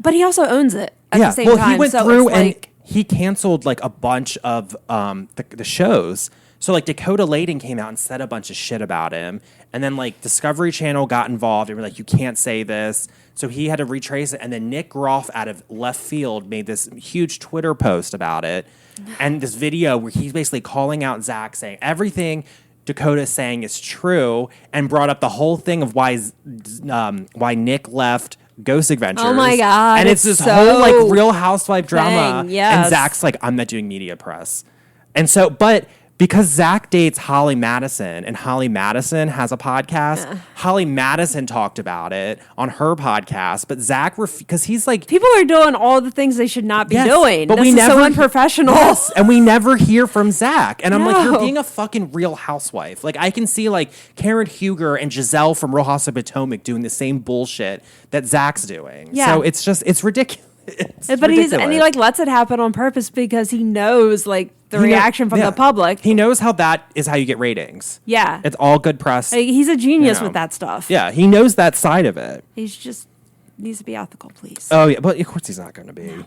but he also owns it at the same time. He went through and he canceled like a bunch of the shows. So like Dakota Layden came out and said a bunch of shit about him, and then like Discovery Channel got involved and were like, you can't say this. So he had to retrace it, and then Nick Groff out of left field made this huge Twitter post about it, and this video where he's basically calling out Zach, saying everything Dakota saying is true, and brought up the whole thing of why Nick left Ghost Adventures. Oh my God. And it's this whole like Real Housewife drama. Yes. And Zach's like, I'm not doing media press. And so, but because Zach dates Holly Madison and Holly Madison has a podcast, Holly Madison talked about it on her podcast, but Zach, because he's like... People are doing all the things they should not be doing. But this is so unprofessional. Yes, and we never hear from Zach. And I'm like, you're being a fucking Real Housewife. Like, I can see like Karen Huger and Giselle from Real House of Potomac doing the same bullshit that Zach's doing. Yeah. So it's just, it's ridiculous. But he like lets it happen on purpose because he knows like the reaction from the public. He knows how that is how you get ratings. Yeah. It's all good press. He's a genius with that stuff. Yeah, he knows that side of it. He's just needs to be ethical, please. Oh yeah, but of course he's not going to be. No.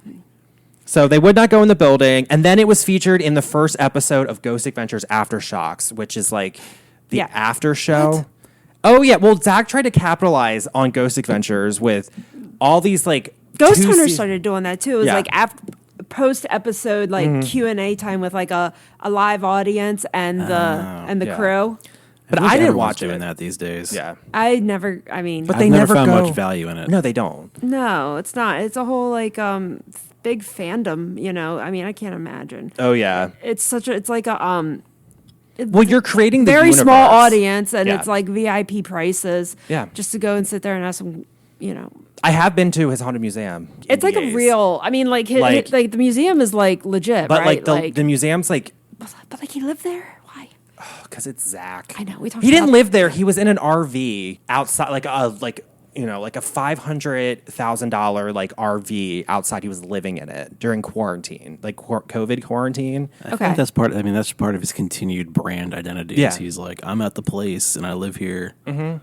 So they would not go in the building, and then it was featured in the first episode of Ghost Adventures Aftershocks, which is like the after show. What? Oh yeah, well Zach tried to capitalize on Ghost Adventures with all these like Ghost Hunters started doing that too. It was like after post episode like Q&A time with like a live audience and the crew. But I didn't watch doing that these days. Yeah, I never. I mean, but they never found much value in it. No, they don't. No, it's not. It's a whole like big fandom. You know, I mean, I can't imagine. Oh yeah, it's like a well, you're creating the very universe. small audience, and it's like VIP prices. Yeah, just to go and sit there and have some, I have been to his haunted museum. It's like a real. I mean, like the museum is like legit, but right? like the museum's like. But like he lived there. Why? Because it's Zach. I know. He didn't live there. He was in an RV outside, like a $500,000 like RV outside. He was living in it during quarantine, like COVID quarantine. I think that's part. I mean, that's part of his continued brand identity. Yeah. He's like, I'm at the place and I live here. Mm-hmm.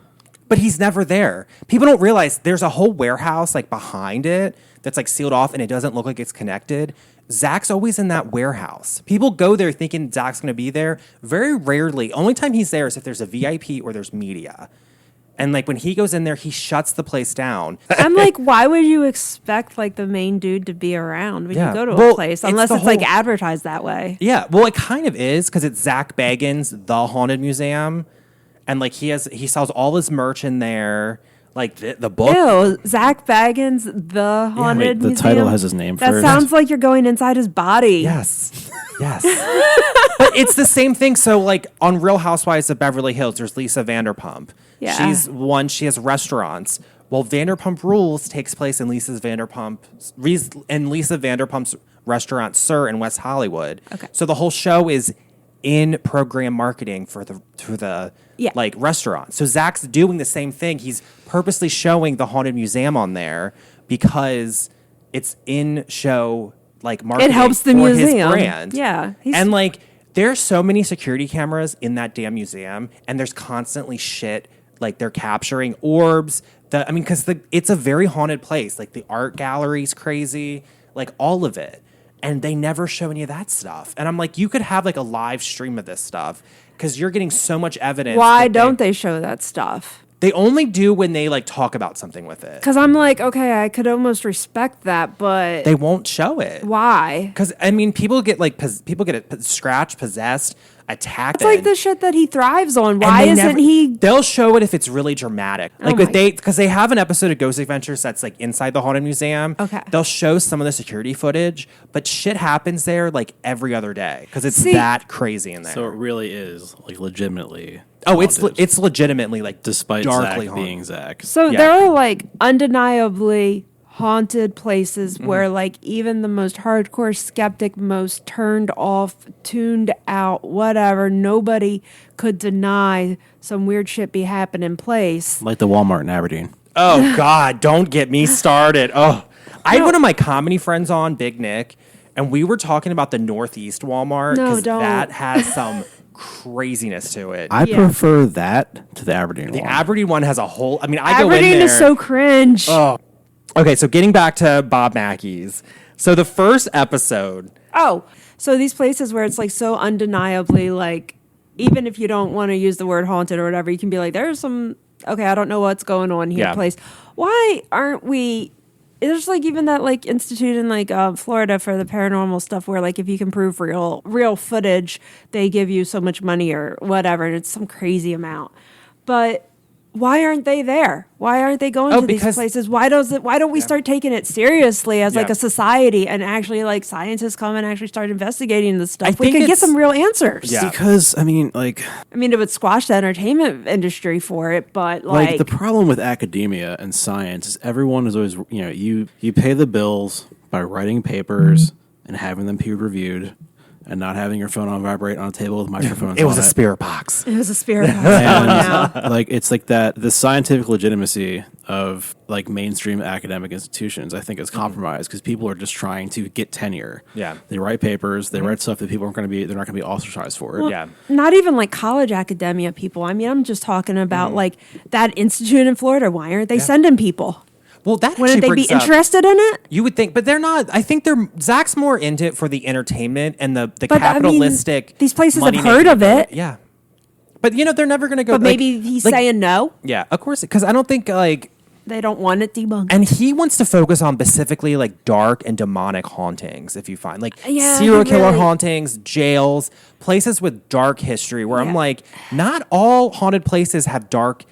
But he's never there. People don't realize there's a whole warehouse like behind it that's like sealed off and it doesn't look like it's connected. Zach's always in that warehouse. People go there thinking Zach's going to be there. Very rarely. Only time he's there is if there's a VIP or there's media. And like when he goes in there, he shuts the place down. I'm like, why would you expect like the main dude to be around when you go to a place unless it's like advertised that way? Yeah, well, it kind of is because it's Zach Bagans, the Haunted Museum, and like he sells all his merch in there. Like the book. Ew, Zach Bagans, the Haunted Museum. The title has his name first. That sounds like you're going inside his body. Yes. But it's the same thing. So like on Real Housewives of Beverly Hills, there's Lisa Vanderpump. Yeah. She has restaurants. Well, Vanderpump Rules takes place in Lisa Vanderpump's restaurant, Sir, in West Hollywood. Okay. So the whole show is in program marketing for the like restaurant. So Zach's doing the same thing. He's purposely showing the Haunted Museum on there because it's in show like marketing. It helps the for museum. His brand. Yeah. And like there's so many security cameras in that damn museum, and there's constantly shit like they're capturing orbs. Because it's a very haunted place. Like the art gallery's crazy, like all of it. and they never show any of that stuff. And I'm like, you could have like a live stream of this stuff because you're getting so much evidence. Why don't they show that stuff? They only do when they like talk about something with it. Because I'm like, okay, I could almost respect that, but They won't show it. why? Because I mean, people get scratched, possessed, attacked. It's like the shit that he thrives on. Why isn't he? They'll show it if it's really dramatic. Like my because they have an episode of Ghost Adventures that's like inside the haunted museum. Okay. They'll show some of the security footage, but shit happens there like every other day because it's See- that crazy in there. So it really is like legitimately. Oh, haunted, it's legitimately like despite darkly Zach haunted. being Zach. So Yeah. there are like undeniably haunted places where like even the most hardcore skeptic, most turned off, tuned out, whatever, nobody could deny some weird shit be happening place. Like the Walmart in Aberdeen. Oh God, don't get me started. Oh, I had one of my comedy friends on, Big Nick, and we were talking about the Northeast Walmart No, because don't. that has some craziness to it. I Yeah. prefer that to the Aberdeen The Walmart. Aberdeen one has a whole. I mean, I go in Aberdeen there. is so cringe. Oh, okay. So getting back to Bob Mackeys. So the first episode. Oh, so these places where it's like so undeniably like, even if you don't want to use the word haunted or whatever, you can be like, there's some, okay, I don't know what's going on here Yeah. place. Why aren't we, there's like even that like institute in like Florida for the paranormal stuff where like if you can prove real footage, they give you so much money or whatever, and it's some crazy amount. But why aren't they there? Why aren't they going to these because- places? Why don't we start taking it seriously as like Yeah. a society and actually like scientists come and actually start investigating this stuff? We think could get it's- some real answers. Yeah. Because I mean, like I mean, it would squash the entertainment industry for it, but like, the problem with academia and science is everyone is always you pay the bills by writing papers and having them peer reviewed and not having your phone on vibrate on a table with microphones. It was on a spirit box. it was a spirit. And like it's like that the scientific legitimacy of like mainstream academic institutions I think is compromised because people are just trying to get tenure. Yeah. They write papers, they write stuff that people aren't going to be they're not going to be ostracized for it. Yeah. Not even like college academia people. I mean, I'm just talking about like that institute in Florida. Why aren't they sending people? Well, that Wouldn't actually they be brings up- interested in it? You would think, but they're not. I think Zach's more into it for the entertainment and the But, I mean, capitalistic. these places have money-making heard of ability. it. Yeah, but they're never going to go. But maybe he's saying no. Yeah, of course, because I don't think like. They don't want it debunked. And he wants to focus on specifically like dark and demonic hauntings. If you find like Yeah, serial he killer really- hauntings, jails, places with dark history. Where I'm Yeah. like, not all haunted places have dark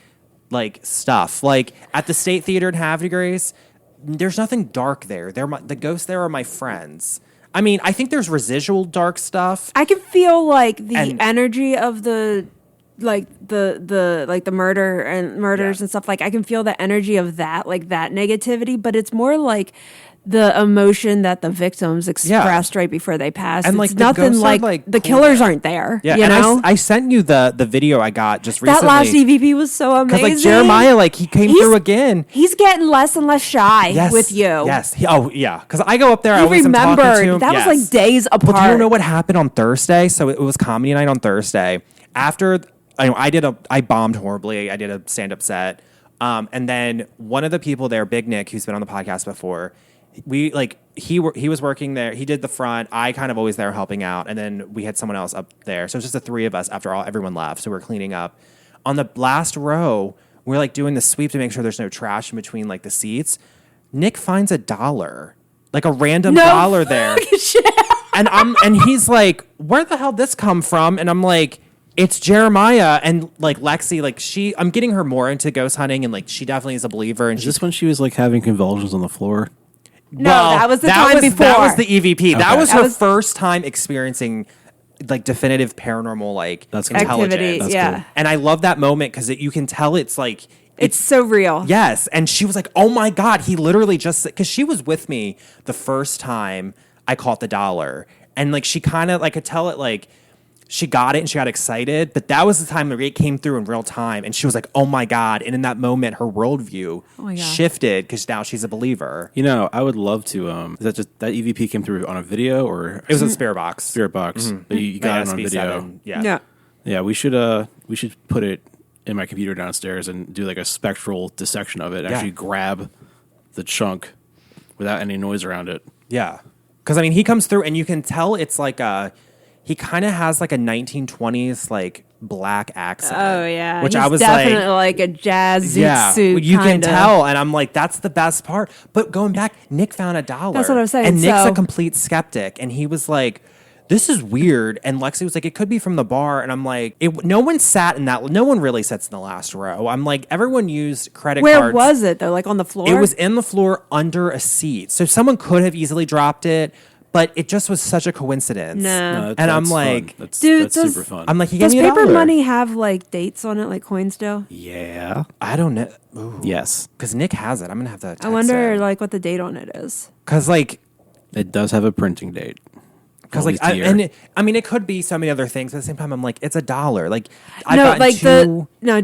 like stuff. Like at the State Theater in Havre de Grace, there's nothing dark there. The ghosts there are my friends. I mean, I think there's residual dark stuff. I can feel like the And- energy of the murder and murders Yeah. and stuff. Like I can feel the energy of that, like that negativity, but it's more like the emotion that the victims expressed right before they passed. And, It's like, the nothing ghosts are, like, like, the cool killers there. aren't there. Yeah, you and know? I sent you the video I got just that recently. last EVP was so amazing. Because like Jeremiah, like he came through again. He's getting less and less shy Yes, with you. Yes. Yeah. Because I go up there. I He always am talking to remembered. him. That was Yes. like days apart. Well, do you know what happened on Thursday? So it was comedy night on Thursday. After I bombed horribly. I did a stand up set, and then one of the people there, Big Nick, who's been on the podcast before, he was working there. He did the front. I kind of always there helping out, and then we had someone else up there. So it was just the three of us after everyone left. So we're cleaning up. On the last row, we're like doing the sweep to make sure there's no trash in between like the seats. Nick finds $1, like a random dollar there. And he's like, where the hell did this come from? And I'm like, it's Jeremiah. And like Lexi, like I'm getting her more into ghost hunting, and like she definitely is a believer. And Is this when she was like having convulsions on the floor? No, that was the time before. That was the EVP. That Okay. was That her was- first time experiencing like definitive paranormal like That's cool. intelligence. Activity, That's yeah. cool. And I love that moment because you can tell it's like It's so real. yes. And she was like, oh my God, he literally just, because she was with me the first time I caught the $1. And like, she kind of, like, could tell it, like, she got it and she got excited. But that was the time it came through in real time. And she was like, oh my God. And in that moment, her worldview my God. shifted because now she's a believer. You know, I would love to. Is that just that EVP came through on a video or It was a spirit box. spirit box? But you got it on video. SB7. Yeah. Yeah. Yeah, we should put it in my computer downstairs and do like a spectral dissection of it. Yeah. Actually, grab the chunk without any noise around it. Yeah. Because, I mean, he comes through and you can tell it's like he kind of has like a 1920s like black accent. Oh, yeah. Which He's I was definitely like a jazz zoot suit. You kinda. can tell. And I'm like, that's the best part. But going back, Nick found $1. That's what I was saying. And Nick's a complete skeptic. And he was like, this is weird. And Lexi was like, it could be from the bar. And I'm like, no one sat in that. No one really sits in the last row. I'm like, everyone used credit cards. Where was it though? Like on the floor? It was in the floor under a seat. So someone could have easily dropped it, but it just was such a coincidence. No. And I'm like, that's super fun. I'm like, he does gave me paper $1. money have like dates on it, like coins do? Yeah. I don't know. Yes. Because Nick has it. I'm going to have to text I wonder him. like what the date on it is. Because like, It does have a printing date. because like, I mean, it could be so many other things. At the same time, I'm like, it's $1. Like,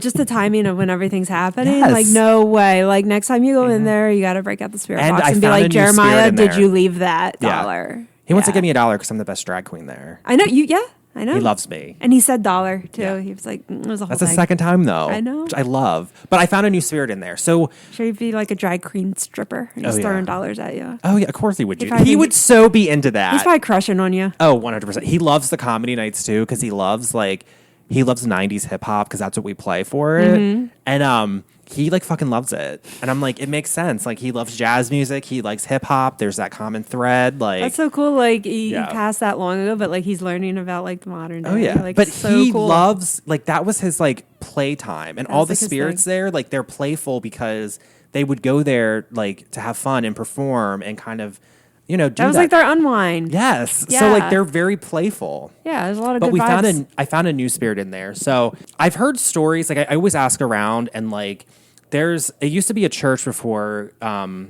just the timing of when everything's happening. Yes. Like, no way. Like next time you go in there, you got to break out the spirit And box I and be found a like, new Jeremiah, spirit in did there. you leave that Yeah. dollar? He wants to Yeah. give me $1 because I'm the best drag queen there. I know you. Yeah, I know. He loves me. And he said dollar too. Yeah. He was like, it was a whole That's thing. the second time though. I know. Which I love. But I found a new spirit in there. So, Should he be like a drag queen stripper? And he's Oh, yeah. throwing dollars at you. oh yeah, of course he would do. If I He think- would so be into that. He's probably crushing on you. Oh, 100%. He loves the comedy nights too because he loves 90s hip hop because that's what we play for it. Mm-hmm. And he like fucking loves it. And I'm like, it makes sense. Like he loves jazz music. He likes hip hop. There's that common thread. Like That's so cool. Like he Yeah. passed that long ago, but like he's learning about like the modern day. oh yeah. Like, But it's so he cool. loves like that was his like playtime. And all the like, his spirits thing. there, like they're playful because they would go there like to have fun and perform and kind of, do That was like their unwind. Yes. Yeah. So like they're very playful. Yeah, there's a lot of But good we vibes. I found a new spirit in there. So I've heard stories. Like I always ask around, and like it used to be a church before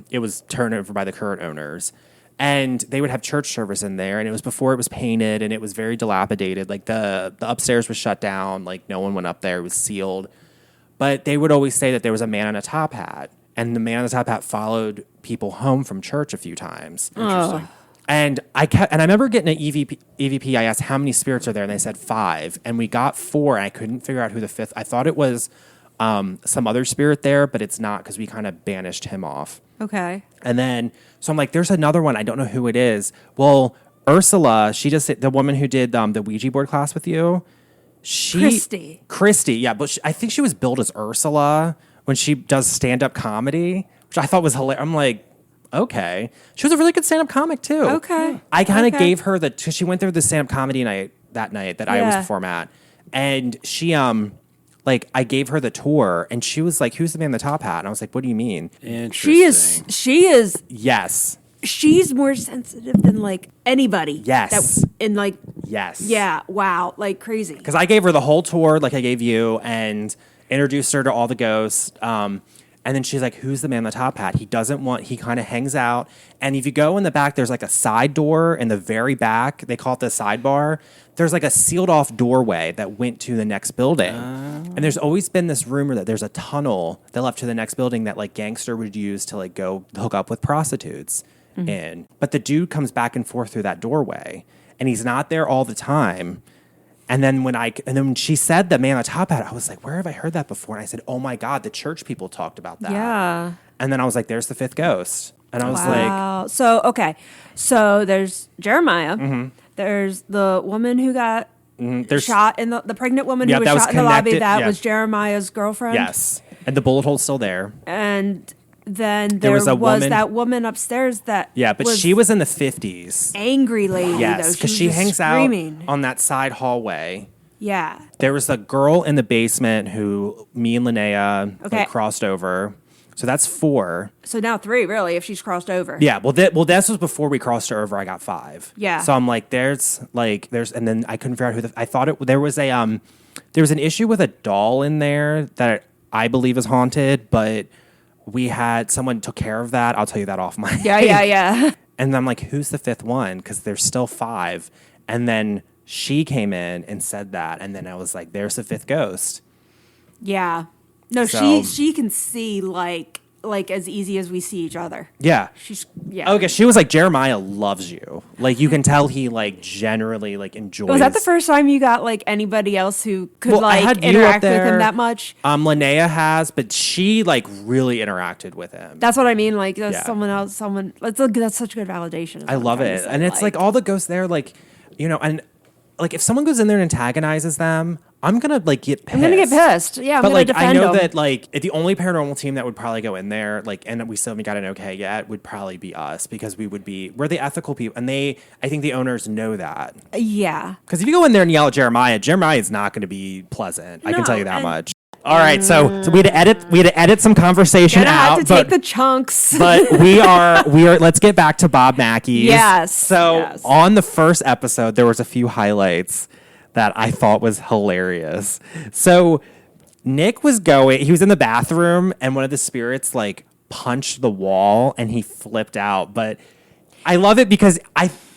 it was turned over by the current owners, and they would have church service in there. And it was before it was painted, and it was very dilapidated. Like the upstairs was shut down. Like no one went up there. It was sealed. But they would always say that there was a man in a top hat, and the man in the top hat followed people home from church a few times. Interesting. And I remember getting an EVP. I asked how many spirits are there, and they said 5, and we got 4. And I couldn't figure out who the 5th. I thought it was some other spirit there, but it's not because we kind of banished him off. Okay. And then so I'm like, there's another one. I don't know who it is. Well, Ursula, the woman who did the Ouija board class with you. Christy, yeah, but I think she was billed as Ursula when she does stand-up comedy, which I thought was hilarious. I'm like, okay. She was a really good stand-up comic, too. Okay. I kind of Okay. gave her because she went through the stand-up comedy night that I always Yeah. perform at. And she, I gave her the tour, and she was like, who's the man in the top hat? And I was like, what do you mean? Interesting. She is Yes. she's more sensitive than like anybody. Yes. Yes. Yeah, wow, like crazy. Because I gave her the whole tour, like I gave you, and introduced her to all the ghosts. And then she's like, who's the man in the top hat? He kind of hangs out. And if you go in the back, there's like a side door in the very back. They call it the sidebar. There's like a sealed off doorway that went to the next building. And there's always been this rumor that there's a tunnel that left to the next building that like gangster would use to like go hook up with prostitutes in. But the dude comes back and forth through that doorway, and he's not there all the time. And then when she said the man on the top hat, I was like, where have I heard that before? And I said, oh my God, the church people talked about that. Yeah. And then I was like, there's the 5th ghost. And I was Wow. So okay. So there's Jeremiah. There's the woman who got there's shot in the pregnant woman Yeah, who was that was shot in the lobby. connected, That yeah. was Jeremiah's girlfriend. yes. And the bullet hole's still there. And then There there was was, a woman- that woman upstairs that Yeah, but she was in the 50s. angry lady. Yes, though. because was she just hangs screaming. out on that side hallway. Yeah. There was a girl in the basement who me and Linnea Okay. crossed over. So that's 4. So now 3, really, if she's crossed over. Yeah, well, this was before we crossed her over. I got 5. Yeah. So I'm like, there's, and then I couldn't figure out I thought there was an issue with a doll in there that I believe is haunted, but someone took care of that. I'll tell you that off my. Yeah. And I'm like, who's the 5th one? Because there's still 5. And then she came in and said that, and then I was like, there's the 5th ghost. Yeah. No, So- she can see like like as easy as we see each other. Yeah. Yeah. Okay, she was like, Jeremiah loves you. Like, you can tell he like generally like enjoys. Was that the first time you got like anybody else who could I like had you interact up with him there. that much? Linnea has, but she like really interacted with him. That's what I mean. Like Yeah. someone else, that's such good validation. is I what I'm love trying to it. say. And it's like all the ghosts there, like, you know, and like if someone goes in there and antagonizes them, I'm gonna like get pissed. I'm gonna get pissed. Yeah, I'm But gonna like defend I know them. that like the only paranormal team that would probably go in there, like, and we still haven't got an okay yet, would probably be us because we're the ethical people, and I think the owners know that. Yeah. Because if you go in there and yell at Jeremiah is not going to be I can No, tell you that and- much. All right, so we had to edit some conversation Gonna out. have to take the chunks. But we are let's get back to Bob Mackeys. Yes, So yes. on the first episode, there was a few highlights that I thought was hilarious. So Nick he was in the bathroom and one of the spirits like punched the wall and he flipped out. But I love it because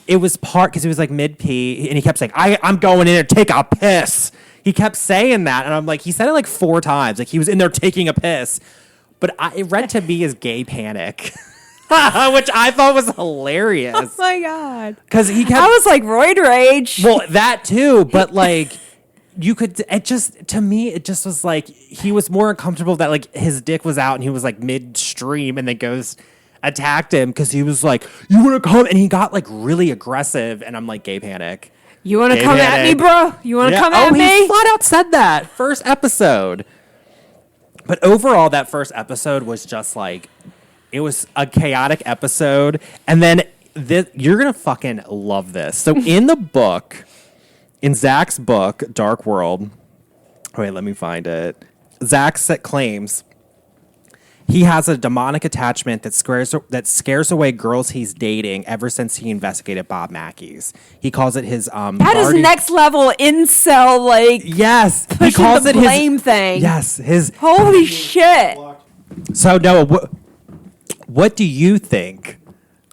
it was because he was like mid pee and he kept saying, I'm going in there to take a piss. He kept saying that, and I'm like, he said it like 4 times. Like he was in there taking a piss. But it read to me as gay panic, which I thought was hilarious. Oh my god! Because he kept. I was like roid rage. Well, that too, but like you could. It just was like he was more uncomfortable that like his dick was out and he was like midstream, and the ghost attacked him because he was like, "You want to come?" And he got like really aggressive, and I'm like, gay panic. You want to Gay come at panic. me, bro? You want to come at He me? flat out said that first episode. But overall, that first episode was just like, it was a chaotic episode. And then you're going to fucking love this. So in Zach's book, Dark World, wait, let me find it. Zach claims he has a demonic attachment that scares away girls he's dating ever since he investigated Bob Mackeys. He calls it his That is next level incel, like yes. He pushing calls the it blame his thing. yes. His Holy shit! so Noah, what do you think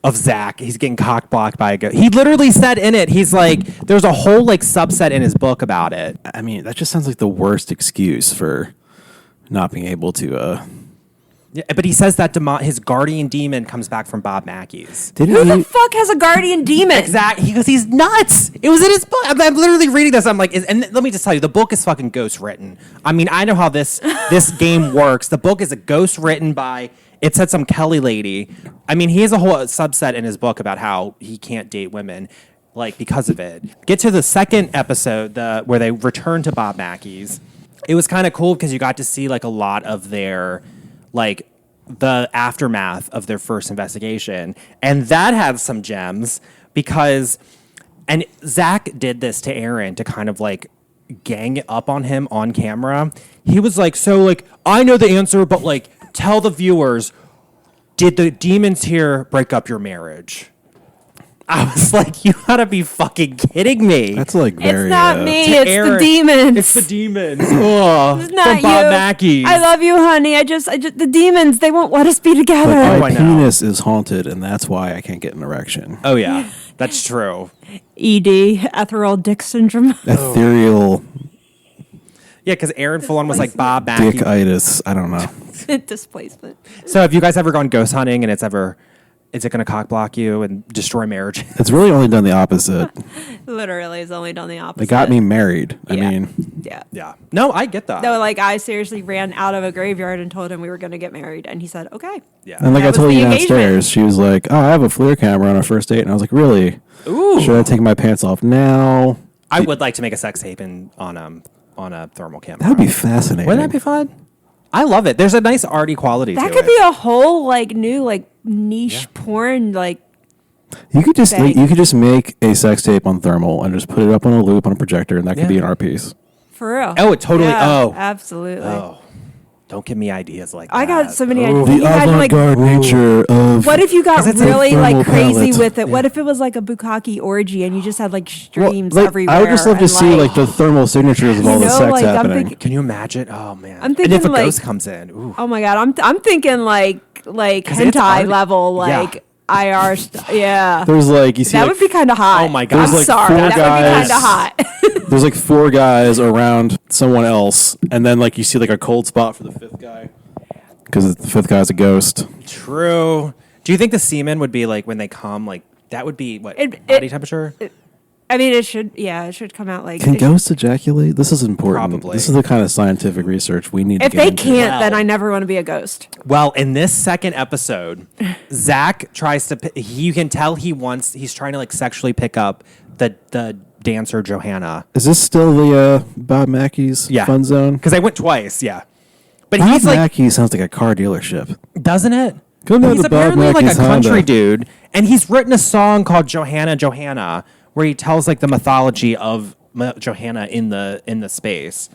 of Zach? He's getting cock blocked by a ghost. He literally said in it, he's like, there's a whole like subset in his book about it. I mean, that just sounds like the worst excuse for not being able to. Yeah, but he says that his guardian demon comes back from Bob Mackeys. Who the fuck has a guardian demon? Exactly. Because he's nuts. It was in his book. I'm literally reading this. I'm like, and let me just tell you, the book is fucking ghost written. I mean, I know how this game works. The book is a ghost written by, it said some Kelly lady. I mean, he has a whole subset in his book about how he can't date women, like, because of it. Get to the second episode, where they return to Bob Mackeys. It was kind of cool because you got to see, like, a lot of their, like, the aftermath of their first investigation. And that had some gems because, and Zach did this to Aaron to kind of like gang up on him on camera. He was like, so like, I know the answer, but like, tell the viewers, did the demons here break up your marriage? I was like, you gotta be fucking kidding me. That's like very. It's not me. to It's Aaron. the demons. It's the demons. Ugh, It's not from Bob you. Mackeys. I love you, honey. I just the demons. They won't let us be together. But my I know. penis is haunted, and that's why I can't get an erection. Oh yeah, that's true. ED, ethereal dick syndrome. Ethereal Yeah, because Aaron full-on was like Bob Mackeys. dickitis. I don't know. Displacement. So have you guys ever gone ghost hunting and is it going to cock block you and destroy marriage? It's really only done the opposite. Literally, it's only done the opposite. It got me married. I Yeah. mean, Yeah. Yeah. No, I get that. No, like I seriously ran out of a graveyard and told him we were going to get married, and he said, "Okay." Yeah. and like That I was told the you engagement. downstairs, she was like, "Oh, I have a FLIR camera on our first date," and I was like, "Really? Ooh. Should I take my pants off now?" I would like to make a sex tape on a thermal camera. That would be fascinating. Wouldn't that be fun? I love it. There's a nice arty quality That to could it. be a whole like new like niche porn like You could just Thing. you could just make a sex tape on thermal and just put it up on a loop on a projector, and that could Yeah. be an art piece. for real. Oh, it totally- oh. absolutely. Oh, don't give me ideas like I that. got so many Oh, ideas. the Can you imagine, like, avant-garde nature of what if you got 'Cause it's a really thermal like crazy palette. with it? What if it was like a bukkake orgy and you just had like Well, streams like, everywhere? I would just love to and, see like the thermal signatures of all the know, sex like, I'm happening. thinking- Can you imagine? Oh man. I'm and if thinking, a like- ghost comes in, ooh. Oh my god, I'm thinking like 'Cause it's hentai already- level Yeah. like IR yeah. There's like you see, That like, would be kind of hot. Oh my God. I'm There's, like, sorry. four That would guys. be kind of hot. there's like 4 guys around someone else, and then like you see like a cold spot for the 5th guy. because the fifth guy's a ghost. True. Do you think the semen would be like when they come, like that would be what body temperature? I mean, it should come out like. Can ghosts ejaculate? This is important. Probably. This is the kind of scientific research we need. If to they get can't, into. then I never want to be a ghost. Well, in this second episode, Zach tries to. You can tell he's trying to like sexually pick up the dancer Johanna. Is this still the Bob Mackeys fun zone? Because I went twice. Yeah, but Bob he's like, Mackeys sounds like a car dealership, doesn't it? Go to He's the Bob apparently like a Mackeys country Honda. dude, and he's written a song called Johanna, where he tells like the mythology of Johanna in the space.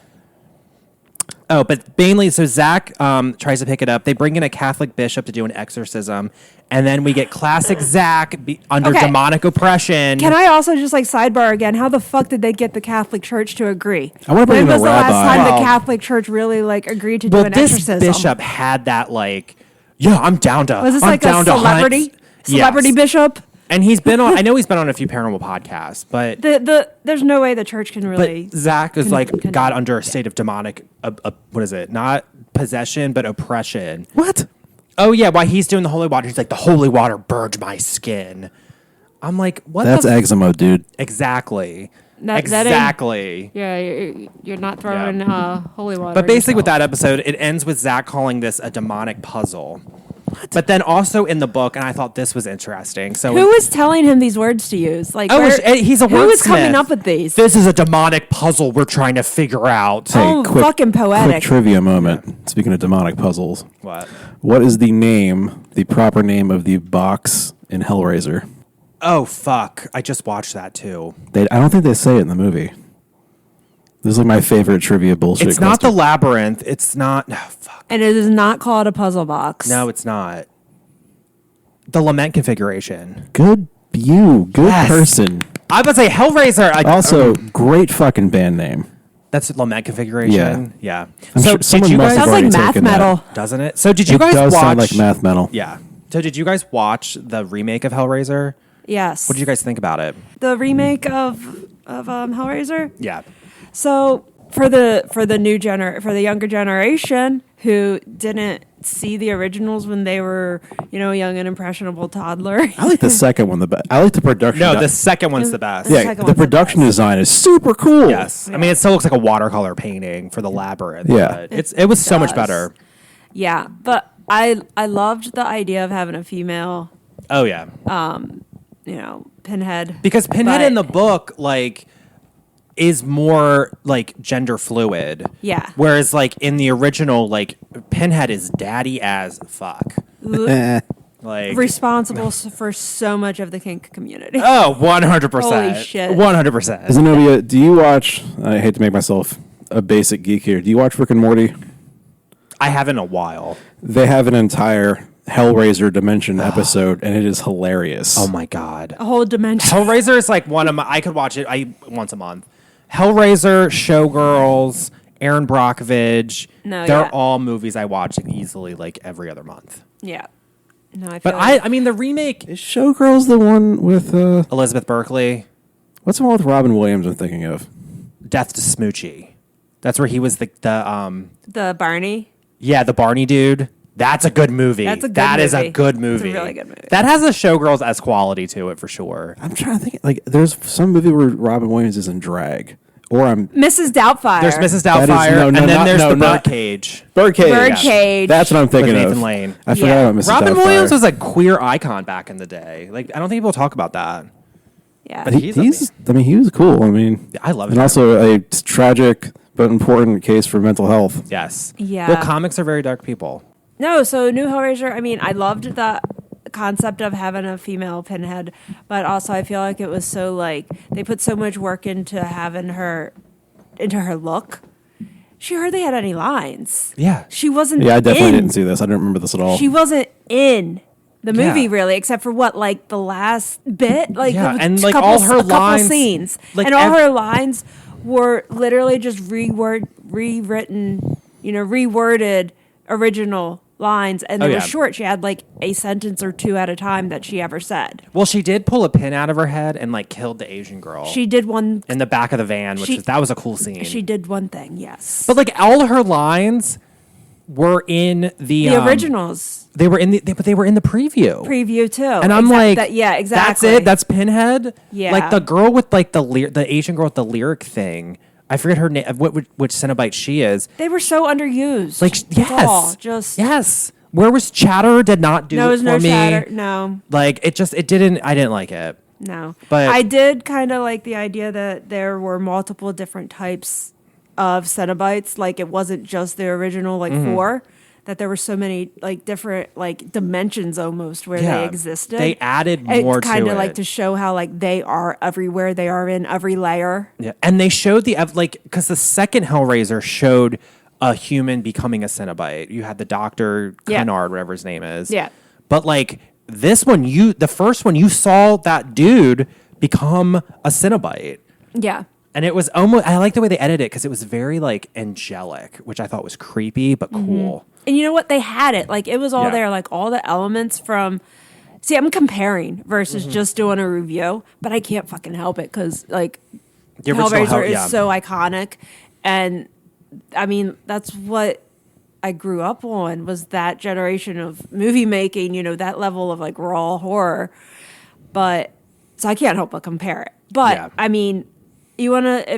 Oh, but mainly, so Zach tries to pick it up. They bring in a Catholic bishop to do an exorcism, and then we get classic Zach under demonic oppression. Can I also just like sidebar again? How the fuck did they get the Catholic Church to agree? I want to bring When in a was the last rabbi. time Well- the Catholic Church really like agreed to do Well, an this exorcism? bishop had that like, yeah, I'm down to. Was this I'm like down a to hunt. celebrity Yes. bishop? And he's been on. I know he's been on a few paranormal podcasts, but There's no way the church can really. But Zach is like can- got under a state of demonic. What is it? Not possession, but oppression. What? Oh yeah, while he's doing the holy water, he's like, the holy water burned my skin. I'm like, what? That's eczema, dude. Exactly. That ain't- Exactly. Yeah, you're not throwing holy water. But basically, with that episode, it ends with Zach calling this a demonic puzzle. But then also in the book, and I thought this was interesting. So who was telling him these words to use? Like, he's a wordsmith. who is coming up with these? This is a demonic puzzle we're trying to figure out. Oh, fucking poetic. Quick trivia moment. Speaking of demonic puzzles, What is the proper name of the box in Hellraiser? Oh, fuck. I just watched that, too. I don't think they say it in the movie. This is like my favorite trivia bullshit. It's not the question. labyrinth. It's not... Oh, fuck. And it is not called a puzzle box. No, it's not. The lament configuration. Good you. Good Yes. person. I was about to say Hellraiser. Also, great fucking band name. That's lament configuration. Yeah. I'm So sure did someone you must guys... have Sounds like already math taken that. metal. Doesn't it? So did you It guys does watch... sound like math metal. Yeah. So did you guys watch the remake of Hellraiser? Yes. What did you guys think about it? The remake of Hellraiser? Yeah. So for the younger generation who didn't see the originals when they were, young and impressionable toddler. I like the second one the best. I like the production. No, the second one's the best. The yeah, second the one's the production best. design is super cool. Yes. I mean, it still looks like a watercolor painting for the labyrinth. Yeah. But it was so much does. better. Yeah, but I loved the idea of having a female, Oh, yeah. Pinhead. Because Pinhead But- in the book, like, is more, like, gender fluid. Yeah. Whereas, like, in the original, like, Pinhead is daddy as fuck. Like, responsible for so much of the kink community. oh, 100%. Holy shit. 100%. Zenobia, do you watch? I hate to make myself a basic geek here. Do you watch Rick and Morty? I haven't in a while. They have an entire Hellraiser dimension episode, and it is hilarious. Oh, my God. A whole dimension. Hellraiser is like one of my... I could watch it once a month. Hellraiser, Showgirls, Aaron Brockovich. No, they're yeah. all movies I watch easily like every other month. Yeah. No, I feel But like I mean, the remake... Is Showgirls the one with Elizabeth Berkley, what's the one with Robin Williams? I'm thinking of. Death to Smoochie. That's where he was the Barney. yeah, the Barney dude. That's a good movie. That's a good That is a movie. good It's a movie. really good movie. That has a Showgirls-esque quality to it for sure. I'm trying to think. Like, there's some movie where Robin Williams is in drag, or I'm Mrs. Doubtfire. There's Mrs. That is- Doubtfire, no, and no, then not- there's no, the not- Birdcage Birdcage. Birdcage. That's what I'm thinking with of. Nathan Lane. I forgot Yeah. about Mrs. Robin Doubtfire. Williams was a queer icon back in the day. Like, I don't think people talk about that. Yeah. But He He's was cool. I mean, I love it. and also a tragic but important case for mental health. Yes. Yeah. Well, comics are very dark people. No, so New Hellraiser, I mean, I loved the concept of having a female Pinhead, but also I feel like it was so like they put so much work into having her into her look. She hardly had any lines. Yeah. She wasn't Yeah, I definitely in. didn't see this. I don't remember this at all. She wasn't in the movie Yeah. really, except for what, like the last bit, like Yeah, a and, like, couple, all her a couple lines, scenes, like, and all her lines were literally just rewritten, reworded original lines, and they were yeah. short. She had like a sentence or two at a time that she ever said. Well, she did pull a pin out of her head and like killed the Asian girl She did one. in the back of the van, She- that was a cool scene. She did one thing, yes. But like all her lines were in the originals. They were in the preview. Preview too. And I'm yeah, exactly. That's it. That's Pinhead. Yeah. Like the girl with like the Asian girl with the lyric thing. I forget her name. Which Cenobite she is. They were so underused. Like yes. Where was Chatter? Did not do it for no me. Chatter. No. Like it didn't. I didn't like it. No. But I did kind of like the idea that there were multiple different types of Cenobites. Like it wasn't just the original 4. That there were so many like different like dimensions almost where they existed. They added more to it. Kind of like to show how like they are everywhere. They are in every layer. Yeah, and they showed because the second Hellraiser showed a human becoming a Cenobite. You had the Dr. Kennard, whatever his name is. Yeah. But like this one, the first one, you saw that dude become a Cenobite. Yeah. And it was almost, I like the way they edited it because it was very like angelic, which I thought was creepy, but cool. And you know what? They had it. Like, it was all there. Like, all the elements from... See, I'm comparing versus just doing a review, but I can't fucking help it because, like, Hellraiser is so iconic. And, I mean, that's what I grew up on, was that generation of movie making, you know, that level of, like, raw horror. But... So I can't help but compare it. But, I mean, if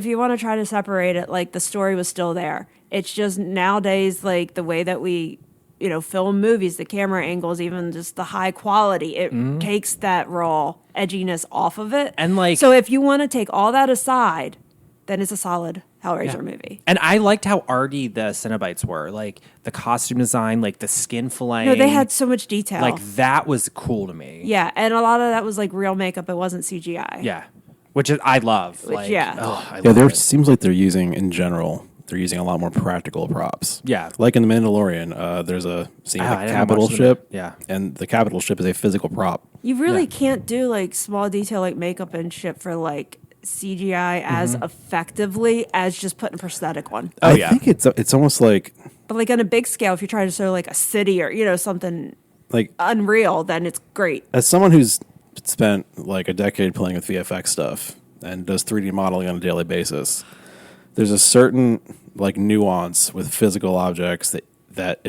you want to try to separate it, like, the story was still there. It's just nowadays, like the way that we, you know, film movies, the camera angles, even just the high quality, it takes that raw edginess off of it. And like, so if you want to take all that aside, then it's a solid Hellraiser movie. And I liked how arty the Cenobites were, like the costume design, like the skin fillet. No, they had so much detail. Like that was cool to me. Yeah, and a lot of that was like real makeup. It wasn't CGI. Yeah, which I love. Which, seems like they're using in general. They're using a lot more practical props. Yeah. Like in The Mandalorian, there's a scene with a capital ship. Yeah. And the capital ship is a physical prop. You really can't do like small detail like makeup and shit for like CGI as effectively as just putting prosthetic on. I think it's almost like... But like on a big scale, if you're trying to show like a city or, you know, something like unreal, then it's great. As someone who's spent like a decade playing with VFX stuff and does 3D modeling on a daily basis... There's a certain like nuance with physical objects that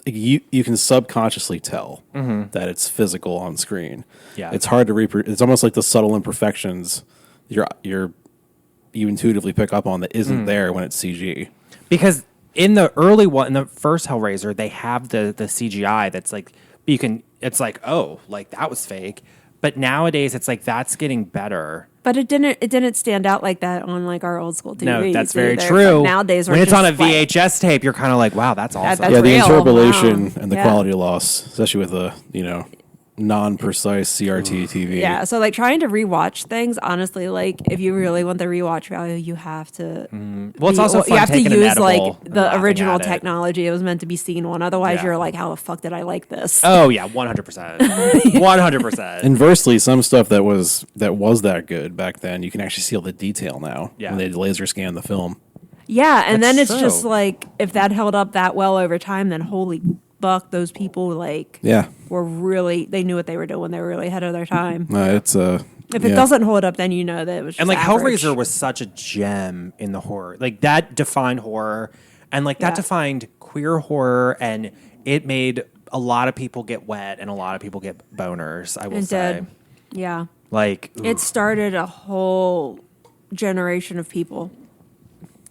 you can subconsciously tell that it's physical on screen. Yeah, it's hard to it's almost like the subtle imperfections you intuitively pick up on that isn't there when it's CG. Because in the first Hellraiser, they have the CGI that's like it's like, oh, like that was fake. But nowadays it's like that's getting better. But it didn't stand out like that on like our old school TV. No, that's very true. But nowadays, when it's on a VHS tape, you're kind of like, wow, that's awesome. That's the real. interpolation and the Yeah. quality loss, especially with a non-precise CRT TV. Yeah, so like trying to rewatch things, honestly, like if you really want the rewatch value, you have to. Well, it's also fun you have to taking an use edible like and the laughing original at it. technology it was meant to be seen on. Otherwise, Yeah. you're like, how the fuck did I like this? Oh yeah, 100%, 100%. Inversely, some stuff that was that good back then, you can actually see all the detail now when they laser scan the film. Yeah, and That's then it's so- just like if that held up that well over time, then holy fuck, those people like were really, they knew what they were doing. They were really ahead of their time. It's If it doesn't hold up, then you know that it was just And like average. Hellraiser was such a gem in the horror, like that defined horror, and like that defined queer horror, and it made a lot of people get wet and a lot of people get boners. I will It say, did. Yeah. like It started a whole generation of people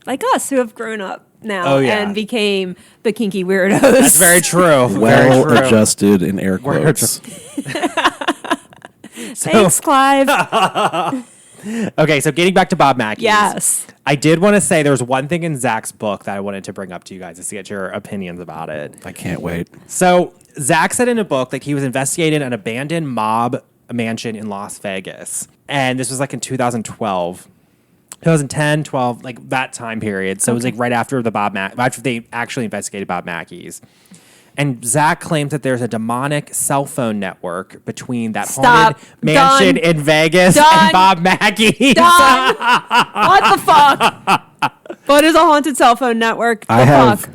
like us who have grown up now and became the kinky weirdos. That's very true. well adjusted in air quotes. Thanks, Clive. Okay, so getting back to Bob Mackeys. Yes. I did want to say there was one thing in Zach's book that I wanted to bring up to you guys to get your opinions about it. I can't wait. So Zach said in a book that he was investigating an abandoned mob mansion in Las Vegas. And this was like in 2012. 2010, 12, like that time period. So it was like right after after they actually investigated Bob Mackeys. And Zach claims that there's a demonic cell phone network between that haunted mansion in Vegas and Bob Mackeys. Done. What the fuck? What is a haunted cell phone network? I have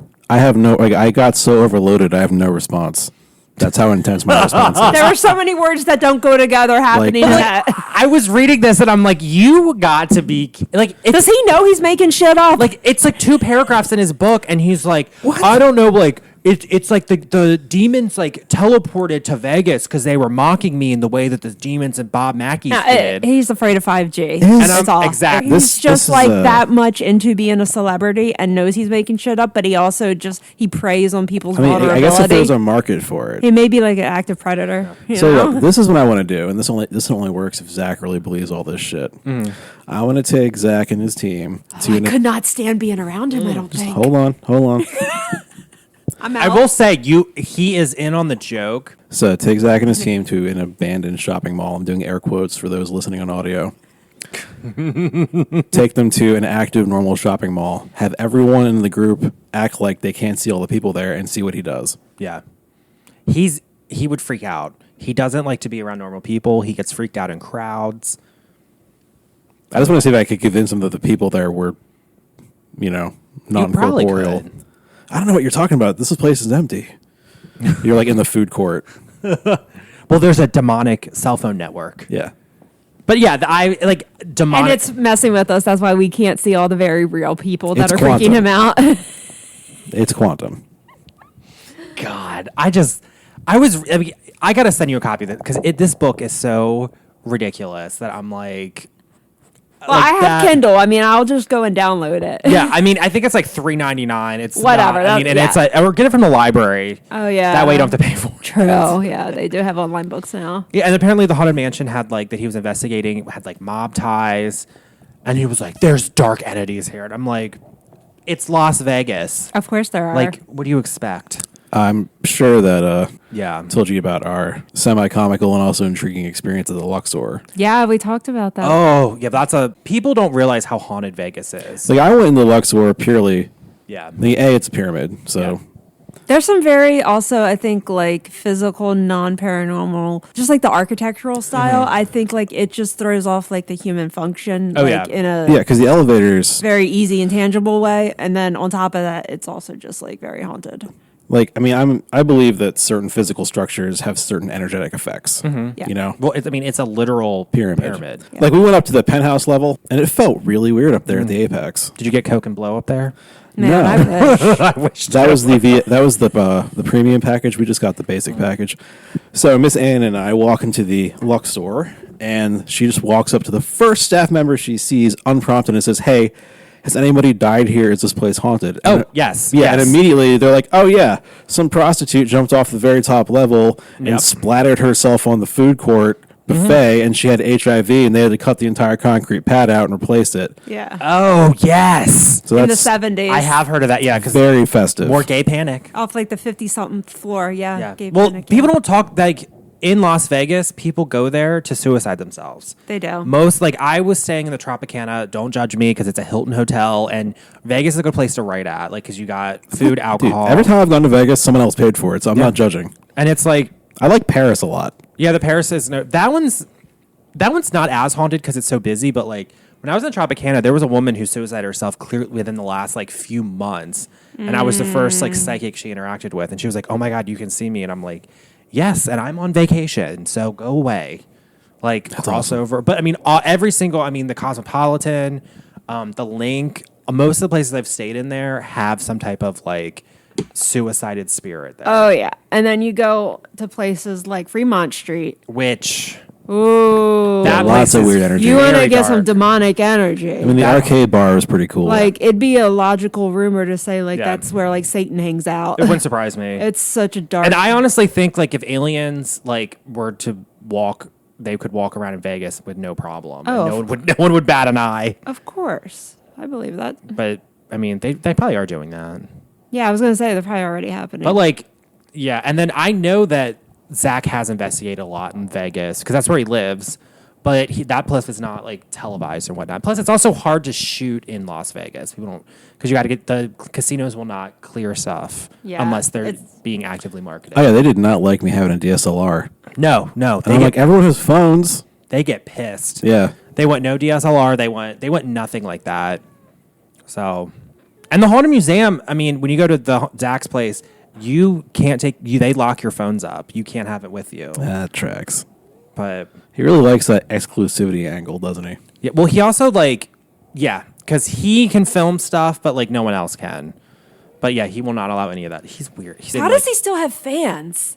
no. Like, I got so overloaded. I have no response. That's how intense my response is. There are so many words that don't go together happening in that. I was reading this and I'm like, you got to be like, Does he know he's making shit up? like it's like 2 paragraphs in his book, and he's like, I don't know, like it's like the demons like teleported to Vegas because they were mocking me in the way that the demons and Bob Mackeys did. He's afraid of 5G. And all. exactly. He's just like that much into being a celebrity and knows he's making shit up, but he also he preys on people's vulnerability. I guess if there's a market for it. He may be like an active predator. Look, this is what I want to do, and this only works if Zach really believes all this shit. I want to take Zach and his team to I could not stand being around him, I don't think. Hold on. I'm out. I will say he is in on the joke. So take Zach and his team to an abandoned shopping mall. I'm doing air quotes for those listening on audio. Take them to an active, normal shopping mall. Have everyone in the group act like they can't see all the people there and see what he does. Yeah. He would freak out. He doesn't like to be around normal people. He gets freaked out in crowds. I just want to see if I could convince him that the people there were, non-corporeal. I don't know what you're talking about. This place is empty. You're like in the food court. Well, there's a demonic cell phone network. Yeah. But yeah, I like demonic. And it's messing with us. That's why we can't see all the very real people that It's are quantum. freaking him out. It's quantum. God, I gotta send you a copy of it because this book is so ridiculous that I'm like. Well, I have Kindle. I mean, I'll just go and download it. Yeah, I mean, I think it's like $3.99. It's whatever. It's like, or get it from the library. Oh yeah, that way you don't have to pay for it. True. Yeah, they do have online books now. Yeah, and apparently the Haunted Mansion had like that he was investigating had like mob ties, and he was like, "There's dark entities here," and I'm like, "It's Las Vegas. Of course there are." Like, what do you expect?" I'm sure that Yeah, I told you about our semi-comical and also intriguing experience at the Luxor. Yeah, we talked about that. Oh, yeah, people don't realize how haunted Vegas is. Like I went in the Luxor purely. Yeah. It's a pyramid, so. Yeah. There's some very also, I think, like physical, non-paranormal, just like the architectural style. I think like it just throws off like the human function, Oh, like yeah. in a Yeah, because the elevators, very easy and tangible way. And then on top of that, it's also just like very haunted. like, I mean, I believe that certain physical structures have certain energetic effects. Yeah. You know, Well, it's a literal pyramid. Yeah. like we went up to the penthouse level, and it felt really weird up there at the apex. Did you get Coke and Blow up there? Man, No. I wish. I wish That was the premium package. We just got the basic package. So Miss Ann and I walk into the Luxor, and she just walks up to the first staff member she sees unprompted and says, "Hey, has anybody died here? Is this place haunted?" Oh, And- yes. Yeah, yes. and immediately they're like, "Oh yeah, some prostitute jumped off the very top level and Yep. splattered herself on the food court buffet, and she had HIV, and they had to cut the entire concrete pad out and replace it." Yeah. Oh, yes. So In the that's 70s. I have heard of that, yeah, because very festive. more gay panic. Off like the 50-something floor. Yeah. Yeah. Gay Well, panic, people yeah. don't talk like in Las Vegas. People go there to suicide themselves. They do. Most like I was staying in the Tropicana. Don't judge me because it's a Hilton hotel, and Vegas is a good place to write at. Like because you got food, Dude, alcohol. every time I've gone to Vegas, someone else paid for it, so I'm not judging. and it's like I like Paris a lot. yeah, the Paris is that one's not as haunted because it's so busy. But like when I was in Tropicana, there was a woman who suicided herself clearly within the last like few months, and I was the first like psychic she interacted with, and she was like, "Oh my God, you can see me," and I'm like. Yes, and I'm on vacation, so go away. Like crossover, but I mean, the Cosmopolitan, the Link, most of the places I've stayed in there have some type of like suicided spirit there. Oh, yeah. And then you go to places like Fremont Street. Which Ooh. that lots place of is weird energy. You want to very get some dark. demonic energy. I mean, the arcade bar is pretty cool. like, it'd be a logical rumor to say, like, Yeah. that's where, like, Satan hangs out. It wouldn't surprise me. It's such a dark... And I honestly think like if aliens like were to walk, they could walk around in Vegas with no problem. And Oh. no one would bat an eye. Of course. I believe that. But I mean, they probably are doing that. Yeah, I was going to say, they're probably already happening. But like, yeah, and then I know that Zach has investigated a lot in Vegas because that's where he lives. But that place is not like televised or whatnot. Plus, it's also hard to shoot in Las Vegas. People don't because you got to get the casinos will not clear stuff unless they're being actively marketed. oh yeah, they did not like me having a DSLR. No, And I'm like, everyone has phones. they get pissed. Yeah. They want no DSLR. They want nothing like that. So, and the Haunted Museum. I mean, when you go to the Zach's place, you can't take you. They lock your phones up. You can't have it with you. That tracks. But He really likes that exclusivity angle, doesn't he? yeah, well, he also because he can film stuff, but like no one else can. But yeah, he will not allow any of that. He's weird. How does he still have fans?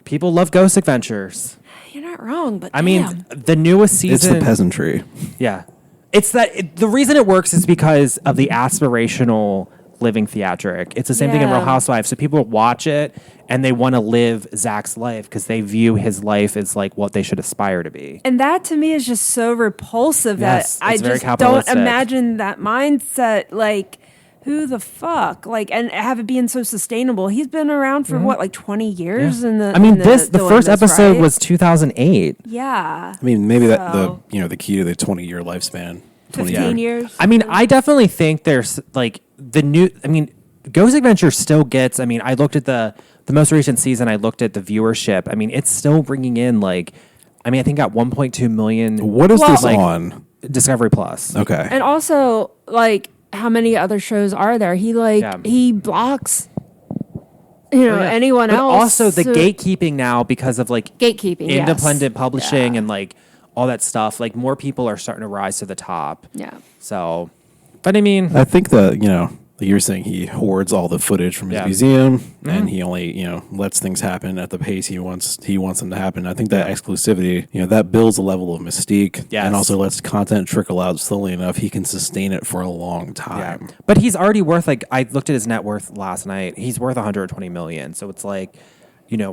People love Ghost Adventures. You're not wrong, but I mean, the newest season. It's the peasantry. Yeah, it's the reason it works is because of the aspirational living theatric. It's the same thing in Real Housewives. So people watch it and they want to live Zach's life because they view his life as like what they should aspire to be. And that to me is just so repulsive Yes, that I it's very just don't capitalistic. imagine that mindset. Like, who the fuck? Like, and have it being so sustainable. He's been around for what, like 20 years? Yeah. In the, I mean, the the first episode right? was 2008. Yeah. I mean, maybe that So- the key to the 20-year lifespan. 15 years. I mean, I definitely think there's like Ghost Adventure still gets. I mean, I looked at the most recent season. I looked at the viewership. I mean, it's still bringing in like, I think got 1.2 million. What is this like, on? Discovery Plus. Okay. And also, like, how many other shows are there? He he blocks, anyone but else. Also the gatekeeping now because of like gatekeeping, independent publishing Yeah. and like all that stuff. Like more people are starting to rise to the top. Yeah. So, but I mean, I think that, like you're saying, he hoards all the footage from his museum, and he only, lets things happen at the pace he wants them to happen. I think that exclusivity, that builds a level of mystique, Yes. and also lets content trickle out slowly enough he can sustain it for a long time. But he's already worth like I looked at his net worth last night. He's worth 120 million. So it's like,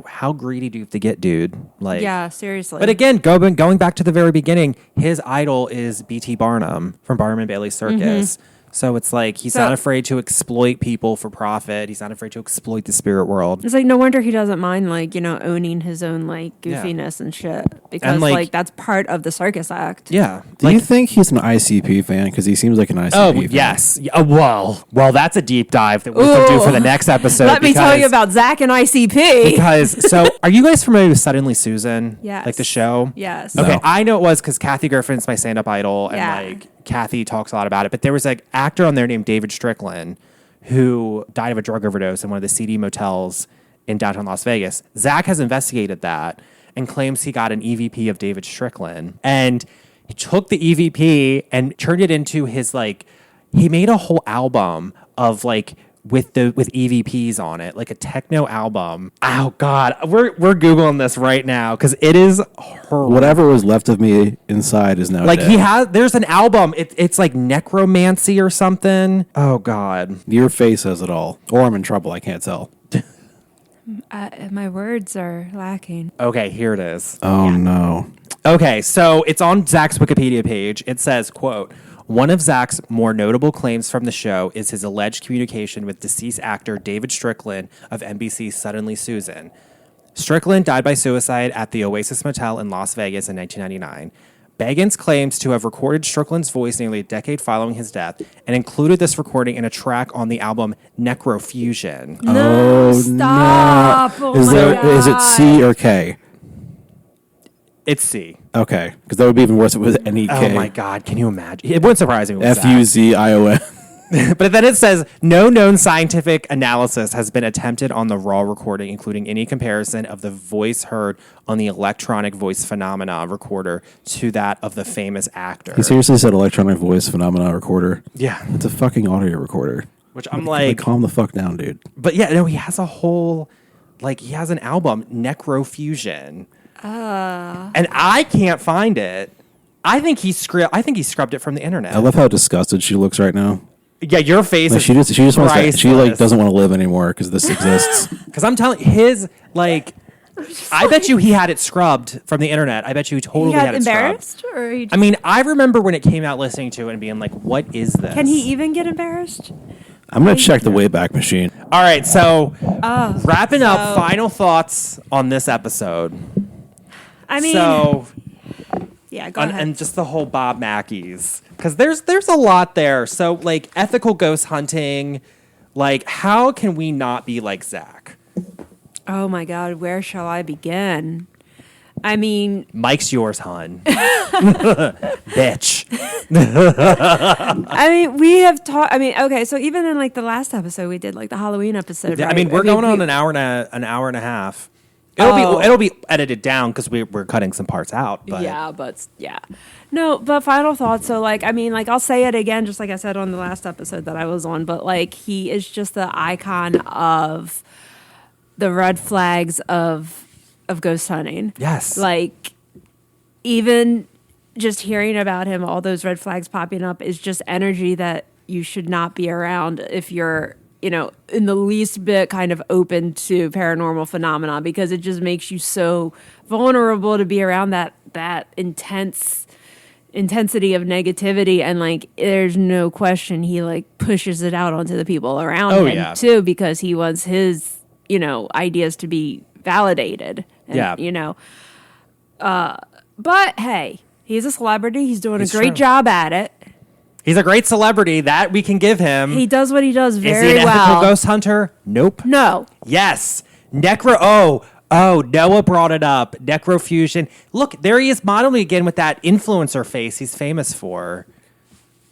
how greedy do you have to get, dude? Like, Yeah, seriously. But again, going back to the very beginning, his idol is B.T. Barnum from Barnum and Bailey Circus. So it's like he's not afraid to exploit people for profit. He's not afraid to exploit the spirit world. It's like no wonder he doesn't mind owning his own like goofiness and shit because And, like, that's part of the circus act. Yeah. Do you think he's an ICP fan? Because he seems like an ICP fan. Yes. Yeah, well, that's a deep dive that we can do for the next episode. Let me tell you about Zach and ICP. Because, are you guys familiar with Suddenly Susan? Yes. Like the show? Yes. Okay, No. I know it was because Kathy Griffin's my stand-up idol, and Yeah. like Kathy talks a lot about it. But there was an actor on there named David Strickland who died of a drug overdose in one of the seedy motels in downtown Las Vegas. Zach has investigated that and claims he got an EVP of David Strickland, and he took the EVP and turned it into his like. He made a whole album of like. With EVPs on it, like a techno album. Oh God, we're googling this right now because it is horrible. Whatever was left of me inside is now Like dead. there's an album. It's like necromancy or something. Oh God. Your face says it all. Or I'm in trouble. I can't tell. My words are lacking. Okay, here it is. Oh, no. Okay, so it's on Zach's Wikipedia page. It says, quote, one of Zach's more notable claims from the show is his alleged communication with deceased actor David Strickland of NBC's Suddenly Susan. Strickland died by suicide at the Oasis Motel in Las Vegas in 1999. Baggins claims to have recorded Strickland's voice nearly a decade following his death and included this recording in a track on the album Necrofusion. No, stop. Oh Is my God. it C or K? It's C. Okay, because that would be even worse if it was any K. Oh my God, can you imagine? It wouldn't surprise me. Fuzion. But then it says, no known scientific analysis has been attempted on the raw recording, including any comparison of the voice heard on the electronic voice phenomena recorder to that of the famous actor. He seriously said electronic voice phenomena recorder. Yeah. It's a fucking audio recorder. Which I'm like, calm the fuck down, dude. but yeah, no, he has a whole, like, he has an album, Necrofusion. And I can't find it. I think he scrubbed it from the internet. I love how disgusted she looks right now. Yeah, your face Like is she just wants to, she like priceless. doesn't want to live anymore because this exists. Because I'm telling his, like, I bet you he had it scrubbed from the internet. I bet you he totally He got had it scrubbed. embarrassed, or he I mean, I remember when it came out listening to it and being like, what is this? can he even get embarrassed? I'm gonna check the Wayback Machine. All right, so wrapping up, final thoughts on this episode. I mean, So, yeah, go ahead. and just the whole Bob Mackeys. Because there's a lot there. So, like, ethical ghost hunting, like, how can we not be like Zach? Oh my God, where shall I begin? I mean, Mike's yours, hon. Bitch. I mean, we have talked. I mean, okay, so even in like the last episode, we did like the Halloween episode. Yeah, right? I mean, we're going on an hour and a half. It'll be edited down because we're cutting some parts out. But. Yeah. No, but final thoughts. So like, I mean, like I'll say it again, just like I said on the last episode that I was on. But like, he is just the icon of the red flags of ghost hunting. Yes. Like, even just hearing about him, all those red flags popping up is just energy that you should not be around if you're, you know, in the least bit kind of open to paranormal phenomena, because it just makes you so vulnerable to be around that intensity of negativity. And like, there's no question he like pushes it out onto the people around him too, because he wants his, you know, ideas to be validated. And, you know, but hey, he's a celebrity. He's doing a great job at it. He's a great celebrity that we can give him. He does what he does very well. Is he an ethical ghost hunter? Nope. No. Yes. Noah brought it up. Necrofusion. Look, there he is modeling again with that influencer face he's famous for.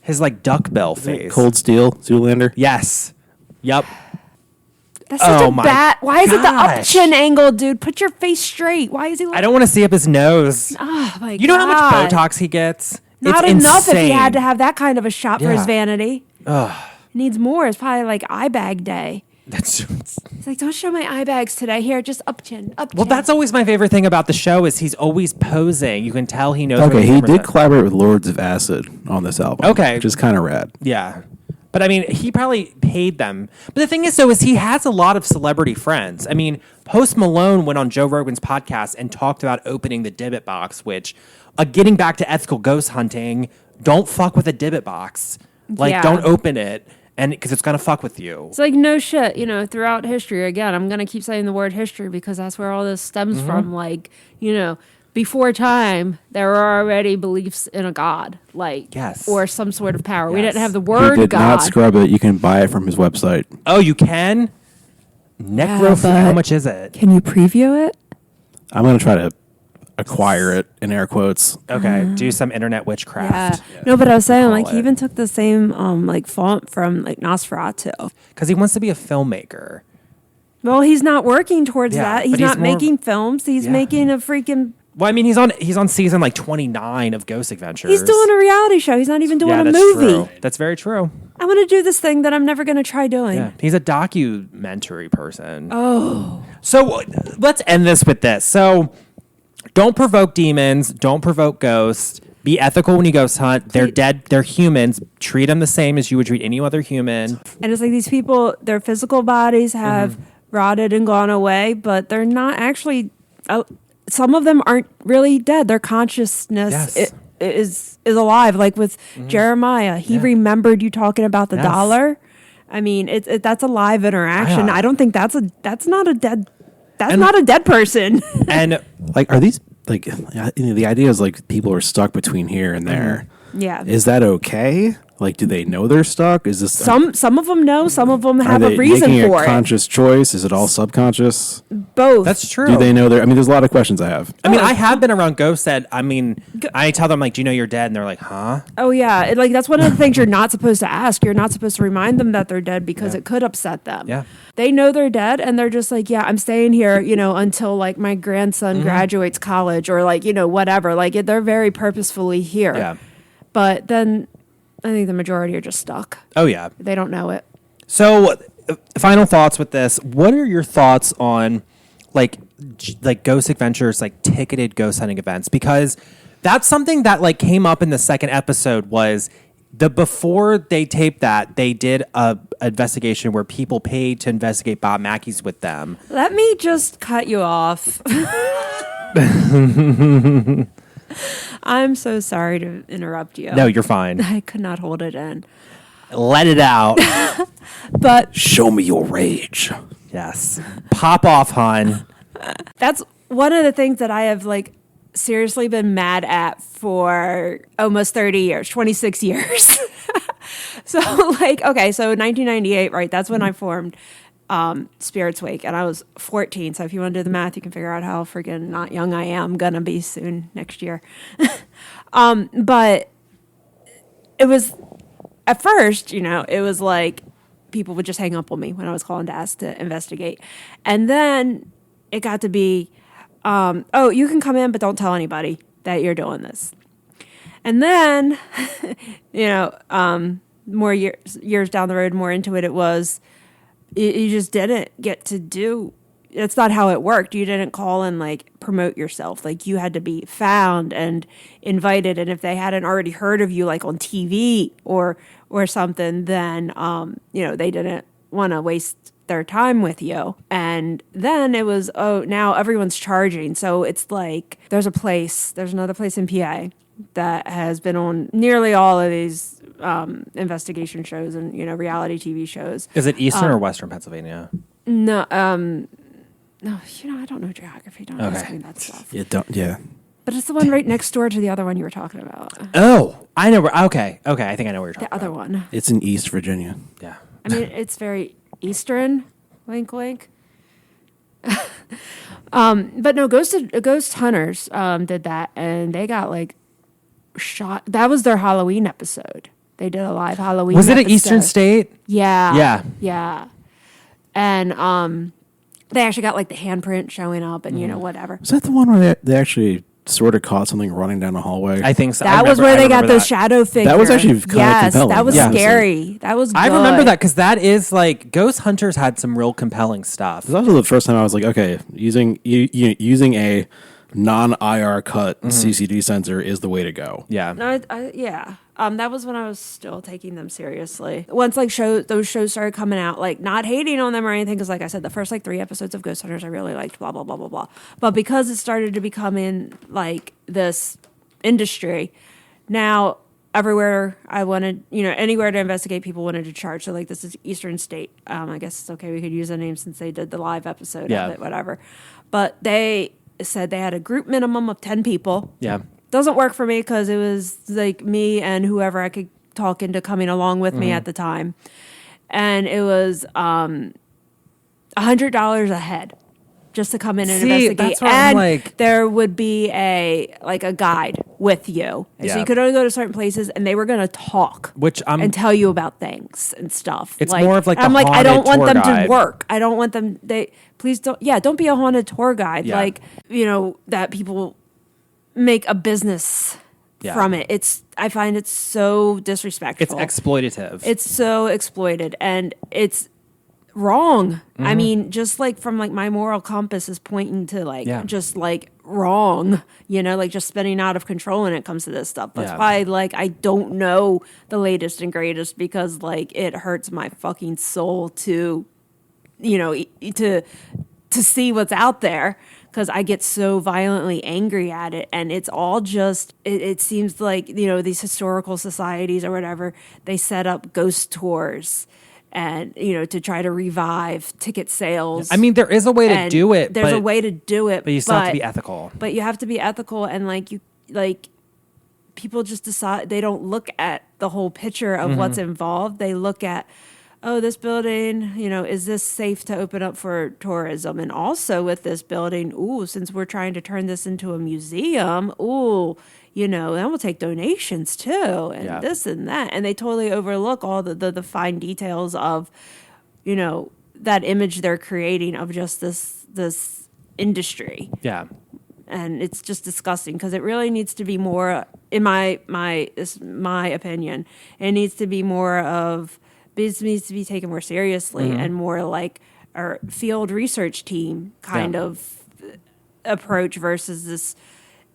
His like duckbill face. Cold Steel, Zoolander. Yes. Yep. That's such a bad. Why is it the up chin angle, dude? Put your face straight. Why is he? I don't want to see up his nose. Oh my god! You know how much Botox he gets? Not it's enough insane. if he had to have that kind of a shot for his vanity. He needs more. It's probably like eye bag day. It's like, don't show my eye bags today. Here, just up chin. Well, that's always my favorite thing about the show is he's always posing. You can tell he knows. Okay, he did collaborate with Lords of Acid on this album. Okay, which is kind of rad. Yeah. But I mean, he probably paid them. But the thing is, though, is he has a lot of celebrity friends. I mean, Post Malone went on Joe Rogan's podcast and talked about opening the Dibbit box, which, getting back to ethical ghost hunting, don't fuck with a Dibbit box. Like, don't open it, and because it's gonna fuck with you. It's like no shit, you know. Throughout history, again, I'm gonna keep saying the word history because that's where all this stems from. Like, you know. Before time, there were already beliefs in a god, like or some sort of power. We didn't have the word God. He did God. not scrub it. You can buy it from his website. Oh, you can? How much is it? Can you preview it? I'm going to try to acquire it, in air quotes. Okay, do some internet witchcraft. Yeah. No, but I was saying, like, he even took the same, like, font from, like, Nosferatu. Because he wants to be a filmmaker. Well, he's not working towards that. He's not making films. He's making a freaking... Well, I mean, he's on season like 29 of Ghost Adventures. He's doing a reality show. He's not even doing a movie. True. That's very true. I want to do this thing that I'm never going to try doing. Yeah. He's a documentary person. Oh. So let's end this with this. So don't provoke demons. Don't provoke ghosts. Be ethical when you ghost hunt. They're dead. They're humans. Treat them the same as you would treat any other human. And it's like these people, their physical bodies have rotted and gone away, but they're not actually... some of them aren't really dead. Their consciousness is alive. Like with Jeremiah, he remembered you talking about the dollar. I mean, that's a live interaction. I don't think that's not a dead person. And like, are these like the idea is like people are stuck between here and there. Yeah, is that okay? Like, do they know they're stuck? Is this some of them know? Some of them have a reason for it. Are they making a conscious choice? Is it all subconscious? Both. That's true. Do they know they're? I mean, there's a lot of questions I have. I mean, I have been around ghosts that I tell them like, "Do you know you're dead?" And they're like, "Huh?" Oh yeah, like that's one of the things you're not supposed to ask. You're not supposed to remind them that they're dead because it could upset them. Yeah. They know they're dead and they're just like, "Yeah, I'm staying here, you know, until like my grandson graduates college or like, you know, whatever." Like they're very purposefully here. Yeah. But then I think the majority are just stuck. Oh, yeah. They don't know it. So, final thoughts with this. What are your thoughts on, like Ghost Adventures, like, ticketed ghost hunting events? Because that's something that, like, came up in the second episode was before they taped that, they did a investigation where people paid to investigate Bob Mackeys with them. Let me just cut you off. I'm so sorry to interrupt you. No, you're fine. I could not hold it in. Let it out. But show me your rage. Yes. Pop off, hon. That's one of the things that I have like seriously been mad at for almost 30 years, 26 years. So like, okay, so 1998, right? That's when I formed Spirits Wake, and I was 14. So if you want to do the math, you can figure out how freaking not young I am. Gonna be soon next year. But it was, at first, it was like people would just hang up on me when I was calling to ask to investigate. And then it got to be, oh, you can come in, but don't tell anybody that you're doing this. And then, more years down the road, more into it, it was, you just didn't get to do. That's not how it worked. You didn't call and like promote yourself. Like you had to be found and invited. And if they hadn't already heard of you, like on TV or something, then they didn't want to waste their time with you. And then it was, oh, now everyone's charging. So it's like there's another place in PA that has been on nearly all of these investigation shows and reality TV shows. Is it Eastern or Western Pennsylvania? No, I don't know geography. Don't ask me that stuff. Yeah. But it's the one right next door to the other one you were talking about. Oh, I know where. Okay, I think I know where you're talking about. The other one. It's in East Virginia. Yeah. I mean, it's very Eastern. Wink, wink. But no, Ghost Hunters did that, and they got like shot. That was their Halloween episode. They did a live Halloween. Was it episode. at Eastern State? Yeah. Yeah. And they actually got like the handprint showing up, and whatever. Was that the one where they actually sort of caught something running down a hallway? I think so. That was where they got those shadow figures. That was actually kind of compelling. That was scary. That was good. I remember that because that is like Ghost Hunters had some real compelling stuff. It was also the first time I was like, okay, using a non-IR cut CCD sensor is the way to go. Yeah. No, yeah. That was when I was still taking them seriously. Once like those shows started coming out, like not hating on them or anything, because like I said, the first like 3 episodes of Ghost Hunters I really liked, blah blah blah blah blah. But because it started to become in like this industry, now everywhere I wanted, anywhere to investigate, people wanted to charge. So like this is Eastern State. I guess it's okay. We could use a name since they did the live episode of it, whatever. But they said they had a group minimum of 10 people. Yeah. Doesn't work for me because it was like me and whoever I could talk into coming along with me at the time. And it was $100 a head just to come in and investigate. That's what and I'm like, there would be a guide with you. And so you could only go to certain places, and they were going to talk and tell you about things and stuff. It's more of like the I'm like, I don't want them guide. to work. I don't want them. Please don't be a haunted tour guide. Yeah. Like, that people make a business from it. I find it so disrespectful. It's exploitative. It's so exploited, and it's wrong. I mean, just like from like my moral compass is pointing to like just like wrong, like just spinning out of control when it comes to this stuff. That's why like I don't know the latest and greatest, because like it hurts my fucking soul to to see what's out there, because I get so violently angry at it. And it's all just, it seems like, these historical societies or whatever, they set up ghost tours and, to try to revive ticket sales. I mean, there is a way to do it. There's a way to do it. But you still have to be ethical. But you have to be ethical, and people just decide, they don't look at the whole picture of what's involved. They look at, oh, this building, is this safe to open up for tourism? And also with this building, since we're trying to turn this into a museum, then we'll take donations too, and this and that. And they totally overlook all the fine details of, that image they're creating of just this industry. Yeah. And it's just disgusting, because it really needs to be more, in my opinion, it needs to be more of, this needs to be taken more seriously and more like our field research team kind of approach versus this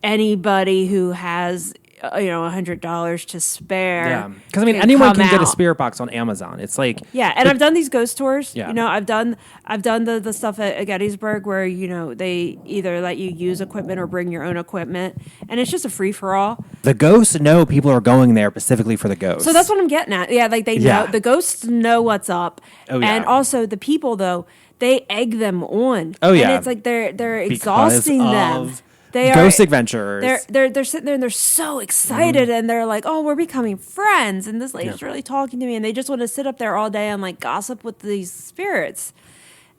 anybody who has $100 to spare. Yeah, because I mean anyone can get a spirit box on Amazon. It's like and I've done these ghost tours. Yeah. I've done the stuff at Gettysburg where they either let you use equipment or bring your own equipment, and it's just a free for all. The ghosts know people are going there specifically for the ghosts. So that's what I'm getting at. Yeah, like they know, the ghosts know what's up, and also the people though, they egg them on. Oh yeah, and it's like they're exhausting them. They ghost adventurers. They're sitting there and they're so excited and they're like, oh, we're becoming friends, and this lady's really talking to me, and they just want to sit up there all day and like gossip with these spirits.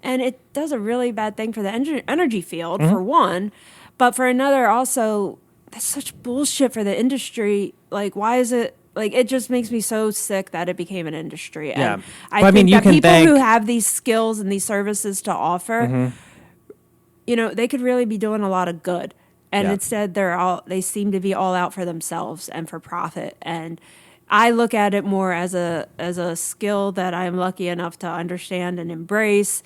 And it does a really bad thing for the energy field, for one. But for another, also, that's such bullshit for the industry. Like, why is it? Like, it just makes me so sick that it became an industry. Yeah. And I think you that can people thank... who have these skills and these services to offer, you know, they could really be doing a lot of good. And instead, they seem to be all out for themselves and for profit. And I look at it more as a skill that I'm lucky enough to understand and embrace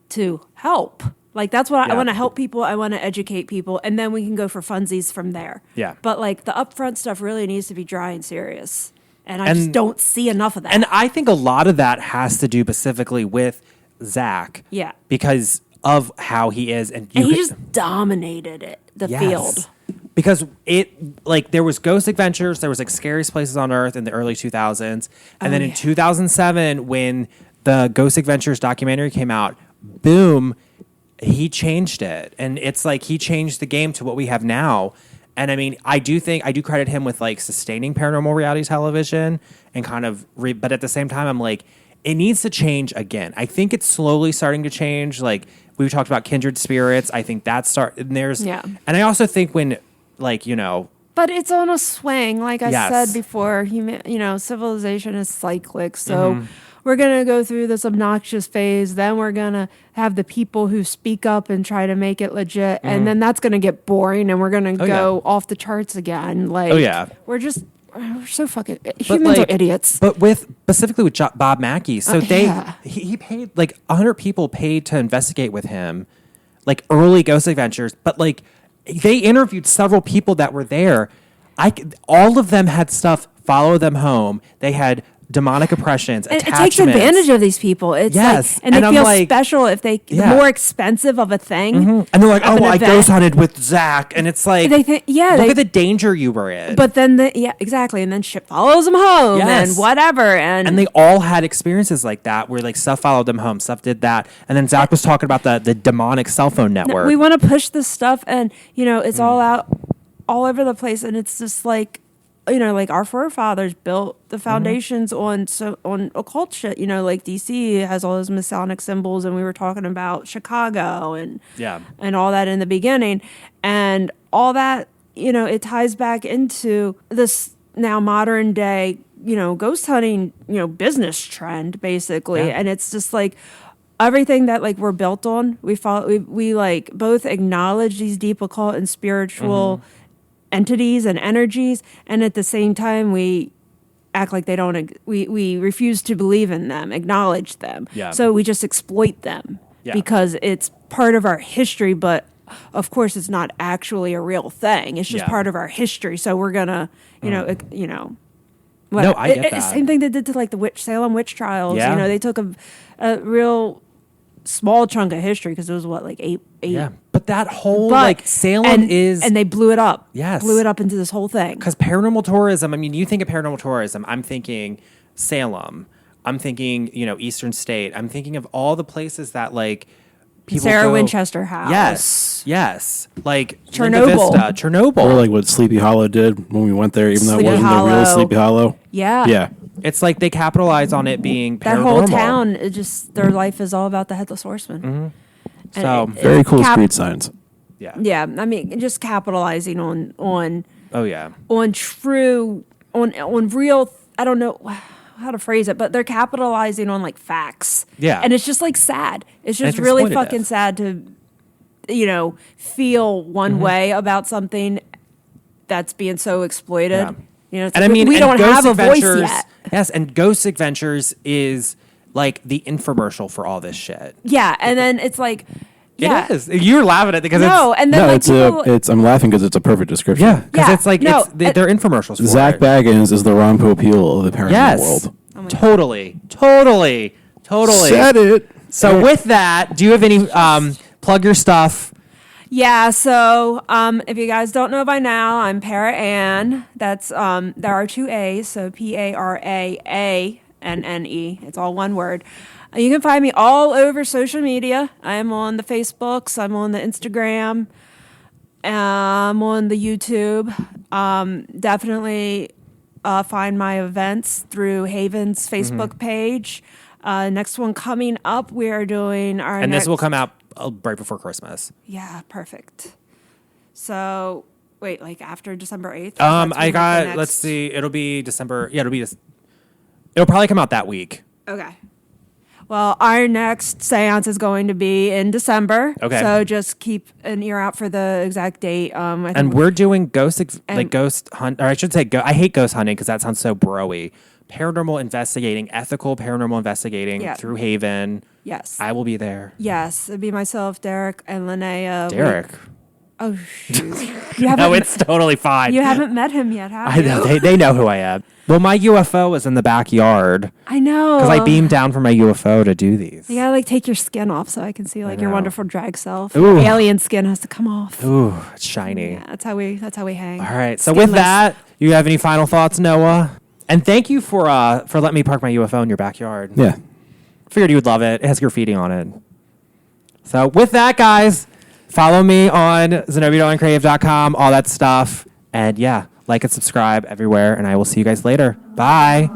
to help. Like, that's what I want to help people. I want to educate people. And then we can go for funsies from there. Yeah. But, like, the upfront stuff really needs to be dry and serious. And I just don't see enough of that. And I think a lot of that has to do specifically with Zach. Yeah. Because of how he is. And he just dominated the field. Because there was Ghost Adventures, there was like Scariest Places on Earth in the early 2000s. And then in 2007, when the Ghost Adventures documentary came out, boom, he changed it. And it's like he changed the game to what we have now. And I mean, I do credit him with like sustaining paranormal reality television and kind of, but at the same time, I'm like, it needs to change again. I think it's slowly starting to change. Like we talked about Kindred Spirits. I think and I also think when like, you know, but it's on a swing. Like I said before, civilization is cyclic. So we're going to go through this obnoxious phase. Then we're going to have the people who speak up and try to make it legit. And then that's going to get boring and we're going to go off the charts again. Like, we're so fucking, humans are idiots. But specifically with Bob Mackeys. So he paid like 100 people paid to investigate with him, like early Ghost Adventures. But like they interviewed several people that were there. All of them had stuff follow them home. They had demonic oppressions, and attachments. It takes advantage of these people. It's like, and they feel special if the more expensive of a thing. And they're like, oh, well, I ghost hunted with Zach. And it's like, look at the danger you were in. But then, exactly. And then shit follows them home and whatever. And they all had experiences like that where like stuff followed them home, stuff did that. And then Zach was talking about the demonic cell phone network. We want to push this stuff and, it's all out all over the place. And it's just like, like our forefathers built the foundations on occult shit. Like DC has all those Masonic symbols, and we were talking about Chicago and all that in the beginning, and all that. It ties back into this now modern day, ghost hunting, business trend basically, and it's just like everything that like we're built on. We like both acknowledge these deep occult and spiritual entities and energies, and at the same time we act like they don't we refuse to believe in them, acknowledge them, so we just exploit them because it's part of our history, but of course it's not actually a real thing. It's just part of our history, so we're gonna No, I get that. Same thing they did to like the Salem witch trials. They took a real small chunk of history because it was like eight. But that whole Salem and they blew it up. Blew it up into this whole thing. Because paranormal tourism. I mean, you think of paranormal tourism. I'm thinking Salem. I'm thinking Eastern State. I'm thinking of all the places that like people Sarah go. Winchester House. Yes. Like Chernobyl. Or like what Sleepy Hollow did when we went there, even though it wasn't the real Sleepy Hollow. Yeah. It's like they capitalize on it being paranormal. That whole town, their life is all about the Headless Horseman. So very cool street signs. Yeah. I mean, just capitalizing on true, on real. I don't know how to phrase it, but they're capitalizing on like facts. Yeah. And it's just like sad. It's just really fucking sad to, feel one way about something that's being so exploited. And I mean, we don't have a voice yet. Yes, and Ghost Adventures is like the infomercial for all this shit. Yeah, and then it's like, it is. You're laughing at it because I'm laughing because it's a perfect description. Yeah, because it's like they're infomercials. For Zach Baggins is the Ron Popeil of the paranormal world. Oh totally. Said it. So with that, do you have any plug your stuff? Yeah, so if you guys don't know by now, I'm ParaAnne. That's there are two A's, so ParaAnne. It's all one word. You can find me all over social media. I am on the Facebooks. I'm on the Instagram. I'm on the YouTube. Definitely find my events through Haven's Facebook page. Next one coming up, we are doing our And this will come out right before Christmas. Yeah, perfect. So, wait, like after December 8th? I got, let's see, it'll be December. Yeah, it'll probably come out that week. Okay. Well, our next seance is going to be in December. Okay. So just keep an ear out for the exact date. And we're doing ghost hunt, or I should say, I hate ghost hunting because that sounds so bro-y. Paranormal investigating, ethical paranormal investigating through Haven. Yes. I will be there. Yes. It'd be myself, Derek, and Linnea. Derek. Oh, shoot. No, it's totally fine. You haven't met him yet, have I know. They know who I am. Well, my UFO was in the backyard. I know. Because I beamed down from my UFO to do these. You gotta like take your skin off so I can see like your wonderful drag self. Ooh. Alien skin has to come off. Ooh, it's shiny. Yeah, that's how we hang. All right. So with that, you have any final thoughts, Noah? And thank you for letting me park my UFO in your backyard. Yeah. Figured you would love it. It has graffiti on it. So with that, guys, follow me on ZenobiaDarlingCreative.com, all that stuff. And yeah, like and subscribe everywhere. And I will see you guys later. Bye.